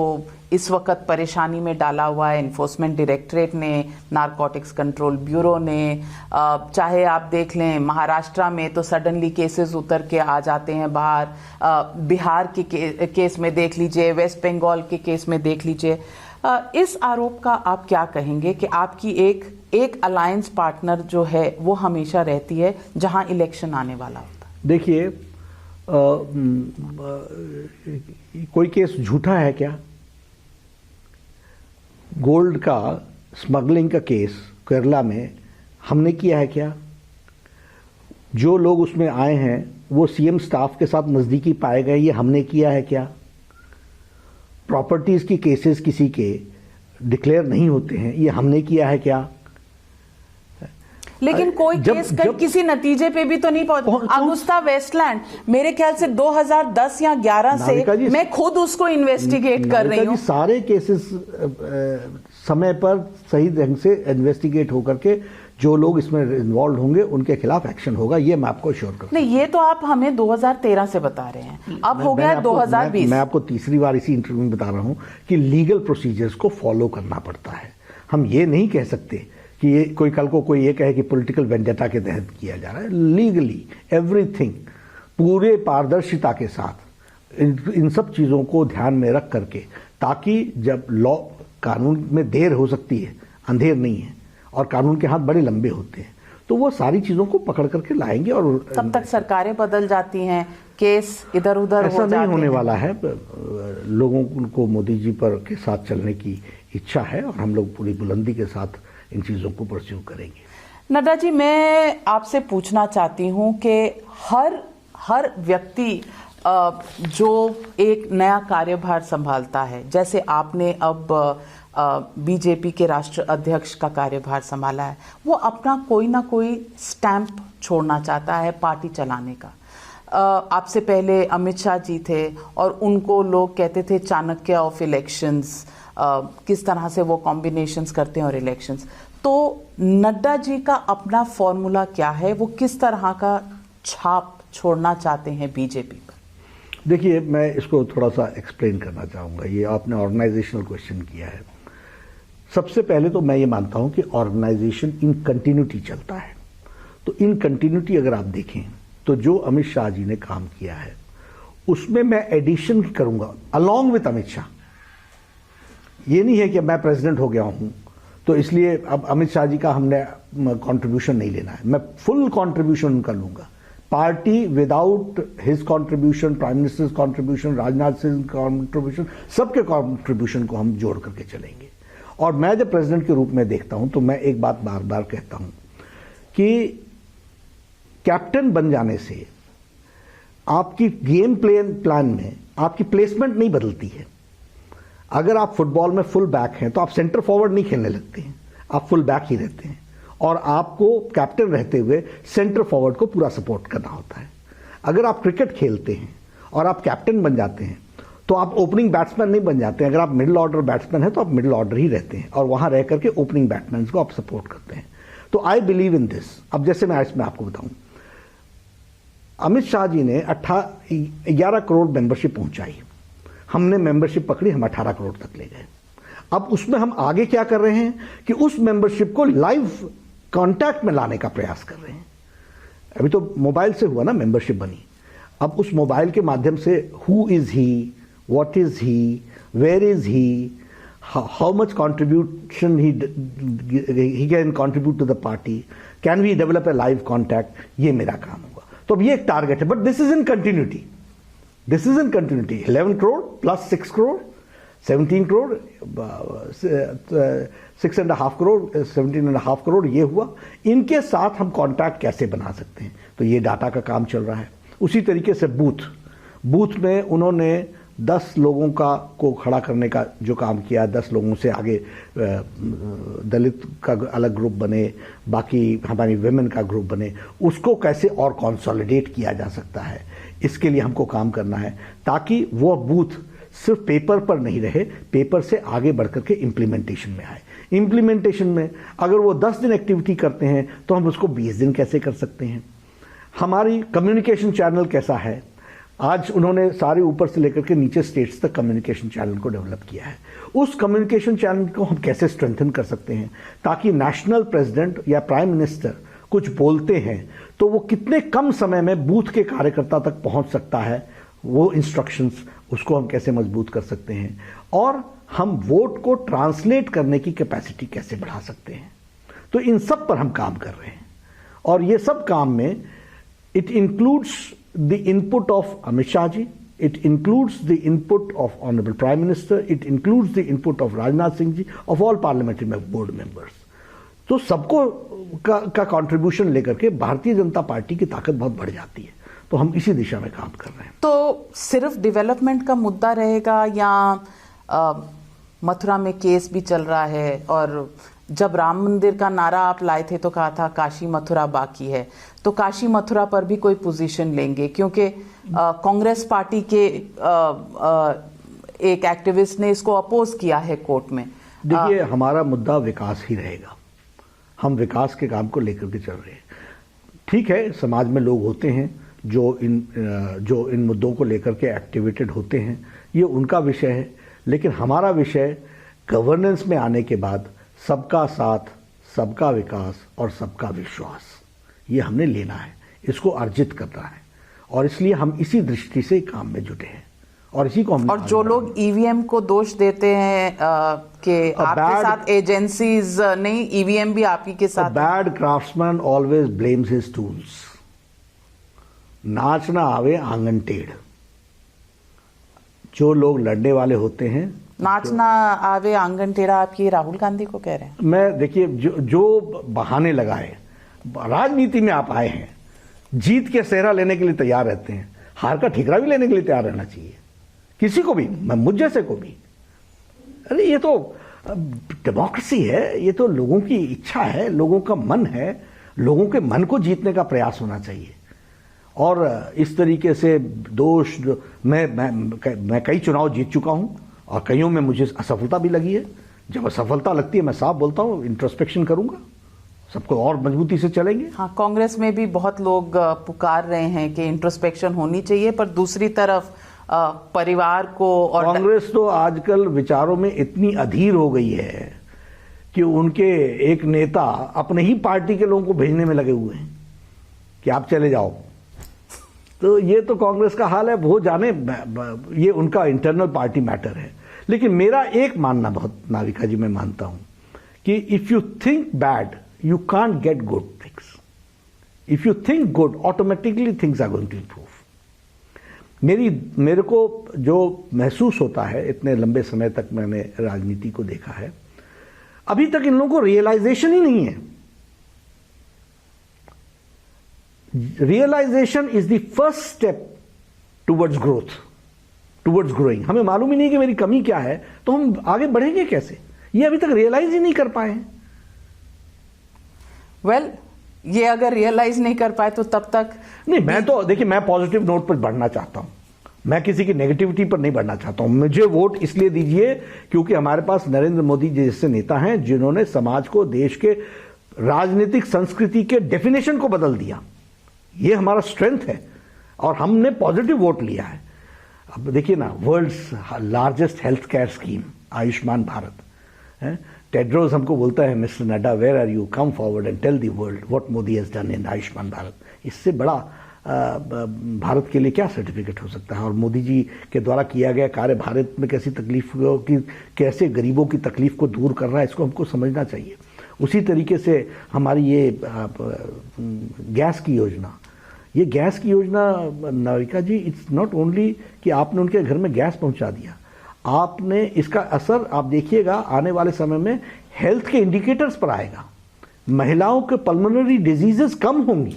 इस वक्त परेशानी में डाला हुआ है एनफोर्समेंट डायरेक्टरेट ने, नारकोटिक्स कंट्रोल ब्यूरो ने। चाहे आप देख लें महाराष्ट्र में तो सडनली केसेस उतर के आ जाते हैं बाहर। बिहार के केस में देख लीजिए, वेस्ट बंगाल के केस में देख लीजिए। इस आरोप का आप क्या कहेंगे कि आपकी एक अलायंस पार्टनर जो है वो हमेशा रहती है जहां इलेक्शन आने वाला होता है? देखिए, कोई केस झूठा है क्या? गोल्ड का स्मगलिंग का केस केरला में हमने किया है क्या? जो लोग उसमें आए हैं वो सीएम स्टाफ के साथ नजदीकी पाए गए, ये हमने किया है क्या? प्रॉपर्टीज की केसेस किसी के डिक्लेयर नहीं होते हैं, ये हमने किया है क्या? लेकिन कोई केस किसी नतीजे पे भी तो नहीं पहुंचा। अगुस्ता वेस्टलैंड मेरे ख्याल से 2010 या 11 से मैं खुद उसको इन्वेस्टिगेट कर रही हूँ। सारे केसेस समय पर सही ढंग से इन्वेस्टिगेट होकर के जो लोग इसमें इन्वॉल्व होंगे उनके खिलाफ एक्शन होगा, ये मैं आपको श्योर करता हूं। नहीं, ये तो आप हमें 2013 से बता रहे हैं, अब हो गया 2020। मैं आपको तीसरी बार इसी इंटरव्यू में बता रहा हूं कि लीगल प्रोसीजर्स को फॉलो करना पड़ता है। हम ये नहीं कह सकते कि ये कोई कल को कोई ये कहे कि पॉलिटिकल वेंडेटा के तहत किया जा रहा है। लीगली एवरीथिंग पूरे पारदर्शिता के साथ इन सब चीज़ों को ध्यान में रख करके, ताकि जब लॉ कानून में देर हो सकती है, अंधेर नहीं है, और कानून के हाथ बड़े लंबे होते हैं, तो वो सारी चीज़ों को पकड़ करके लाएंगे। और तब तक सरकारें बदल जाती हैं, केस इधर उधर हो जाते हैं। ऐसा नहीं होने वाला है। लोगों को मोदी जी पर के साथ चलने की इच्छा है और हम लोग पूरी बुलंदी के साथ इन चीज़ों को परस्यू करेंगे। नड्डा जी, मैं आपसे पूछना चाहती हूं कि हर व्यक्ति जो एक नया कार्यभार संभालता है, जैसे आपने अब बीजेपी के राष्ट्र अध्यक्ष का कार्यभार संभाला है, वो अपना कोई ना कोई स्टैंप छोड़ना चाहता है पार्टी चलाने का। आपसे पहले अमित शाह जी थे और उनको लोग कहते थे चाणक्य ऑफ इलेक्शंस, किस तरह से वो कॉम्बिनेशंस करते हैं और इलेक्शंस। तो नड्डा जी का अपना फॉर्मूला क्या है? वो किस तरह का छाप छोड़ना चाहते हैं बीजेपी पर? देखिए, मैं इसको थोड़ा सा एक्सप्लेन करना चाहूँगा। ये आपने ऑर्गेनाइजेशनल क्वेश्चन किया है। सबसे पहले तो मैं ये मानता हूँ कि ऑर्गेनाइजेशन इन कंटिन्यूटी चलता है। तो इन कंटिन्यूटी अगर आप देखें तो जो अमित शाह जी ने काम किया है उसमें मैं एडिशन करूँगा अलॉन्ग विथ अमित शाह। ये नहीं है कि मैं प्रेसिडेंट हो गया हूँ तो इसलिए अब अमित शाह जी का हमने कंट्रीब्यूशन नहीं लेना है। मैं फुल कंट्रीब्यूशन उनका लूँगा। Party without his contribution, prime minister contribution, Rajnath Singh contribution, सबके कंट्रीब्यूशन को हम जोड़ करके चलेंगे। और मैं जब प्रेसिडेंट के रूप में देखता हूं तो मैं एक बात बार बार कहता हूं कि कैप्टन बन जाने से आपकी गेम प्लान में आपकी प्लेसमेंट नहीं बदलती है। अगर आप फुटबॉल में फुल बैक हैं तो आप सेंटर फॉरवर्ड नहीं खेलने लगते हैं, आप फुल बैक ही रहते हैं और आपको कैप्टन रहते हुए सेंटर फॉरवर्ड को पूरा सपोर्ट करना होता है। अगर आप क्रिकेट खेलते हैं और आप कैप्टन बन जाते हैं तो आप ओपनिंग बैट्समैन नहीं बन जाते हैं। अगर आप मिडिल ऑर्डर बैट्समैन हैं तो आप मिडिल ऑर्डर ही रहते हैं और वहां रह करके ओपनिंग बैट्समैन को आप सपोर्ट करते हैं। तो आई बिलीव इन दिस। अब जैसे मैं इसमें आपको बताऊं, अमित शाह जी ने 11 करोड़ मेंबरशिप पहुंचाई, हमने मेंबरशिप पकड़ी, हम 18 करोड़ तक ले गए। अब उसमें हम आगे क्या कर रहे हैं कि उस मेंबरशिप को लाइव कांटेक्ट में लाने का प्रयास कर रहे हैं। अभी तो मोबाइल से हुआ ना मेंबरशिप बनी, अब उस मोबाइल के माध्यम से who is he, what is he, where is he, how much contribution he can contribute to the party, can we develop a live contact, ये मेरा काम होगा। तो अब ये एक टारगेट है, but this is in continuity, this is in continuity. 11 crore plus 6 crore 17 crore 6.5 crore 17.5 crore ये हुआ। इनके साथ हम कॉन्टैक्ट कैसे बना सकते हैं, तो ये डाटा का काम चल रहा है। उसी तरीके से बूथ में उन्होंने 10 लोगों को खड़ा करने का जो काम किया, 10 लोगों से आगे दलित का अलग ग्रुप बने, बाकी हमारी विमेन का ग्रुप बने, उसको कैसे और कंसोलिडेट किया जा सकता है, इसके लिए हमको काम करना है ताकि वो बूथ सिर्फ पेपर पर नहीं रहे, पेपर से आगे बढ़कर के इम्प्लीमेंटेशन में आए। इम्प्लीमेंटेशन में अगर वो 10 दिन एक्टिविटी करते हैं तो हम उसको 20 दिन कैसे कर सकते हैं। हमारी कम्युनिकेशन चैनल कैसा है, आज उन्होंने सारे ऊपर से लेकर के नीचे स्टेट्स तक कम्युनिकेशन चैनल को डेवलप किया है। उस कम्युनिकेशन चैनल को हम कैसे स्ट्रेंथन कर सकते हैं ताकि नेशनल प्रेसिडेंट या प्राइम मिनिस्टर कुछ बोलते हैं तो वो कितने कम समय में बूथ के कार्यकर्ता तक पहुंच सकता है, वो इंस्ट्रक्शंस उसको हम कैसे मजबूत कर सकते हैं और हम वोट को ट्रांसलेट करने की कैपेसिटी कैसे बढ़ा सकते हैं। तो इन सब पर हम काम कर रहे हैं और ये सब काम में it includes the input of Amit Shah ji, it includes the input of Honorable Prime Minister, it includes the input of Rajnath Singh ji, of all parliamentary board members. तो सबको का कंट्रीब्यूशन लेकर के भारतीय जनता पार्टी की ताकत बहुत बढ़ जाती है। तो हम इसी दिशा में काम कर रहे हैं। तो सिर्फ डेवलपमेंट का मुद्दा रहेगा या मथुरा में केस भी चल रहा है और जब राम मंदिर का नारा आप लाए थे तो कहा था काशी मथुरा बाकी है, तो काशी मथुरा पर भी कोई पोजीशन लेंगे? क्योंकि कांग्रेस पार्टी के एक एक्टिविस्ट ने इसको अपोज किया है कोर्ट में। देखिए, हमारा मुद्दा विकास ही रहेगा, हम विकास के काम को लेकर के चल रहे हैं। ठीक है, समाज में लोग होते हैं जो इन मुद्दों को लेकर के एक्टिवेटेड होते हैं, ये उनका विषय है, लेकिन हमारा विषय गवर्नेंस में आने के बाद सबका साथ, सबका विकास और सबका विश्वास, ये हमने लेना है, इसको अर्जित करना है और इसलिए हम इसी दृष्टि से काम में जुटे हैं और इसी को हम। और जो लोग ईवीएम को दोष देते हैं कि आपके साथ एजेंसीज नहीं, ईवीएम भी आप ही के साथ। Bad craftsman always blames his tools. नाच ना आवे आंगन टेढ़। जो लोग लड़ने वाले होते हैं, नाचना आवे आंगन टेढ़ा, आप ये राहुल गांधी को कह रहे हैं? मैं देखिए, जो बहाने लगाए, राजनीति में आप आए हैं, जीत के सेहरा लेने के लिए तैयार रहते हैं, हार का ठिकरा भी लेने के लिए तैयार रहना चाहिए किसी को भी, मुझ जैसे को भी। अरे ये तो डेमोक्रेसी है, ये तो लोगों की इच्छा है, लोगों का मन है, लोगों के मन को जीतने का प्रयास होना चाहिए। और इस तरीके से दोष, मैं कई चुनाव जीत चुका हूं और कईयों में मुझे असफलता भी लगी है। जब असफलता लगती है मैं साफ बोलता हूं, इंट्रोस्पेक्शन करूंगा, सबको और मजबूती से चलेंगे। हाँ, कांग्रेस में भी बहुत लोग पुकार रहे हैं कि इंट्रोस्पेक्शन होनी चाहिए, पर दूसरी तरफ परिवार को और कांग्रेस तो आजकल विचारों में इतनी अधीर हो गई है कि उनके एक नेता अपने ही पार्टी के लोगों को भेजने में लगे हुए हैं कि आप चले जाओ। तो ये तो कांग्रेस का हाल है, वो जाने, ये उनका इंटरनल पार्टी मैटर है। लेकिन मेरा एक मानना, बहुत नाविका जी मैं मानता हूं कि if you think bad you can't get good things, if you think good automatically things are going to improve. मेरे को जो महसूस होता है, इतने लंबे समय तक मैंने राजनीति को देखा है, अभी तक इन लोगों को रियलाइजेशन ही नहीं है। Realisation is the first step towards growth, towards growing. हमें मालूम ही नहीं कि मेरी कमी क्या है, तो हम आगे बढ़ेंगे कैसे, ये अभी तक रियलाइज ही नहीं कर पाए हैं। वेल, ये अगर रियलाइज नहीं कर पाए तो तब तक नहीं, मैं तो देखिए, मैं पॉजिटिव नोट पर बढ़ना चाहता हूं, मैं किसी की नेगेटिविटी पर नहीं बढ़ना चाहता हूं। मुझे वोट इसलिए दीजिए क्योंकि हमारे पास नरेंद्र मोदी जैसे नेता हैं जिन्होंने समाज को, देश के राजनीतिक संस्कृति के डेफिनेशन को बदल दिया। ये हमारा स्ट्रेंथ है और हमने पॉजिटिव वोट लिया है। अब देखिए ना, world's largest health care scheme Ayushman Bharat है। टेड्रोस हमको बोलता है, mister Nadda, where are you, come forward and tell the world what Modi has done in Ayushman Bharat. इससे बड़ा भारत के लिए क्या सर्टिफिकेट हो सकता है। और मोदी जी के द्वारा किया गया कार्य भारत में कैसी तकलीफ की, कैसे गरीबों की तकलीफ को दूर कर रहा है, इसको हमको समझना चाहिए। उसी तरीके से हमारी ये गैस की योजना, ये गैस की योजना नाविका जी, इट्स नॉट ओनली कि आपने उनके घर में गैस पहुंचा दिया, आपने इसका असर आप देखिएगा आने वाले समय में हेल्थ के इंडिकेटर्स पर आएगा। महिलाओं के पल्मोनरी डिजीजेस कम होंगी,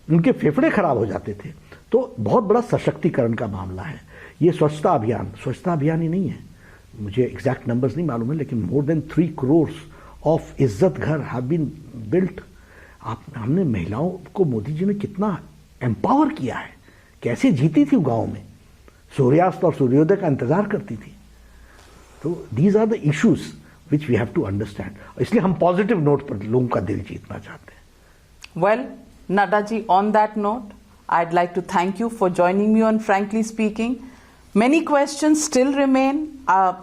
उनके फेफड़े खराब हो जाते थे, तो बहुत बड़ा सशक्तिकरण का मामला है। ये स्वच्छता अभियान ही नहीं है, मुझे एग्जैक्ट नंबर्स नहीं मालूम है, लेकिन मोर देन 3 करोड़ ऑफ इज्जत घर हैव बीन बिल्ट। हमने महिलाओं को मोदी जी ने कितना एम्पावर किया है, कैसे जीती थी गांव में, सूर्यास्त और सूर्योदय का इंतजार करती थी। तो these are the issues which we have to understand. इसलिए हम पॉजिटिव नोट पर लोगों का दिल जीतना चाहते हैं। Well, Nada ji, on that note, I'd like to thank you for joining me on Frankly Speaking. Many questions still remain.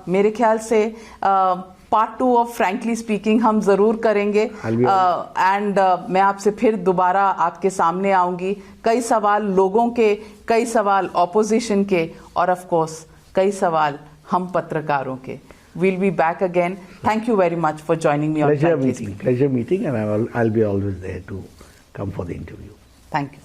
मेरे ख्याल से पार्ट 2 ऑफ फ्रैंकली स्पीकिंग हम जरूर करेंगे एंड मैं आपसे फिर दोबारा आपके सामने आऊंगी। कई सवाल लोगों के, कई सवाल ऑपोजिशन के और ऑफ कोर्स कई सवाल हम पत्रकारों के। We'll be back again. Thank you very much for joining me on Frankly Speaking. Pleasure meeting, and I'll be always there to come for the interview. Thank you.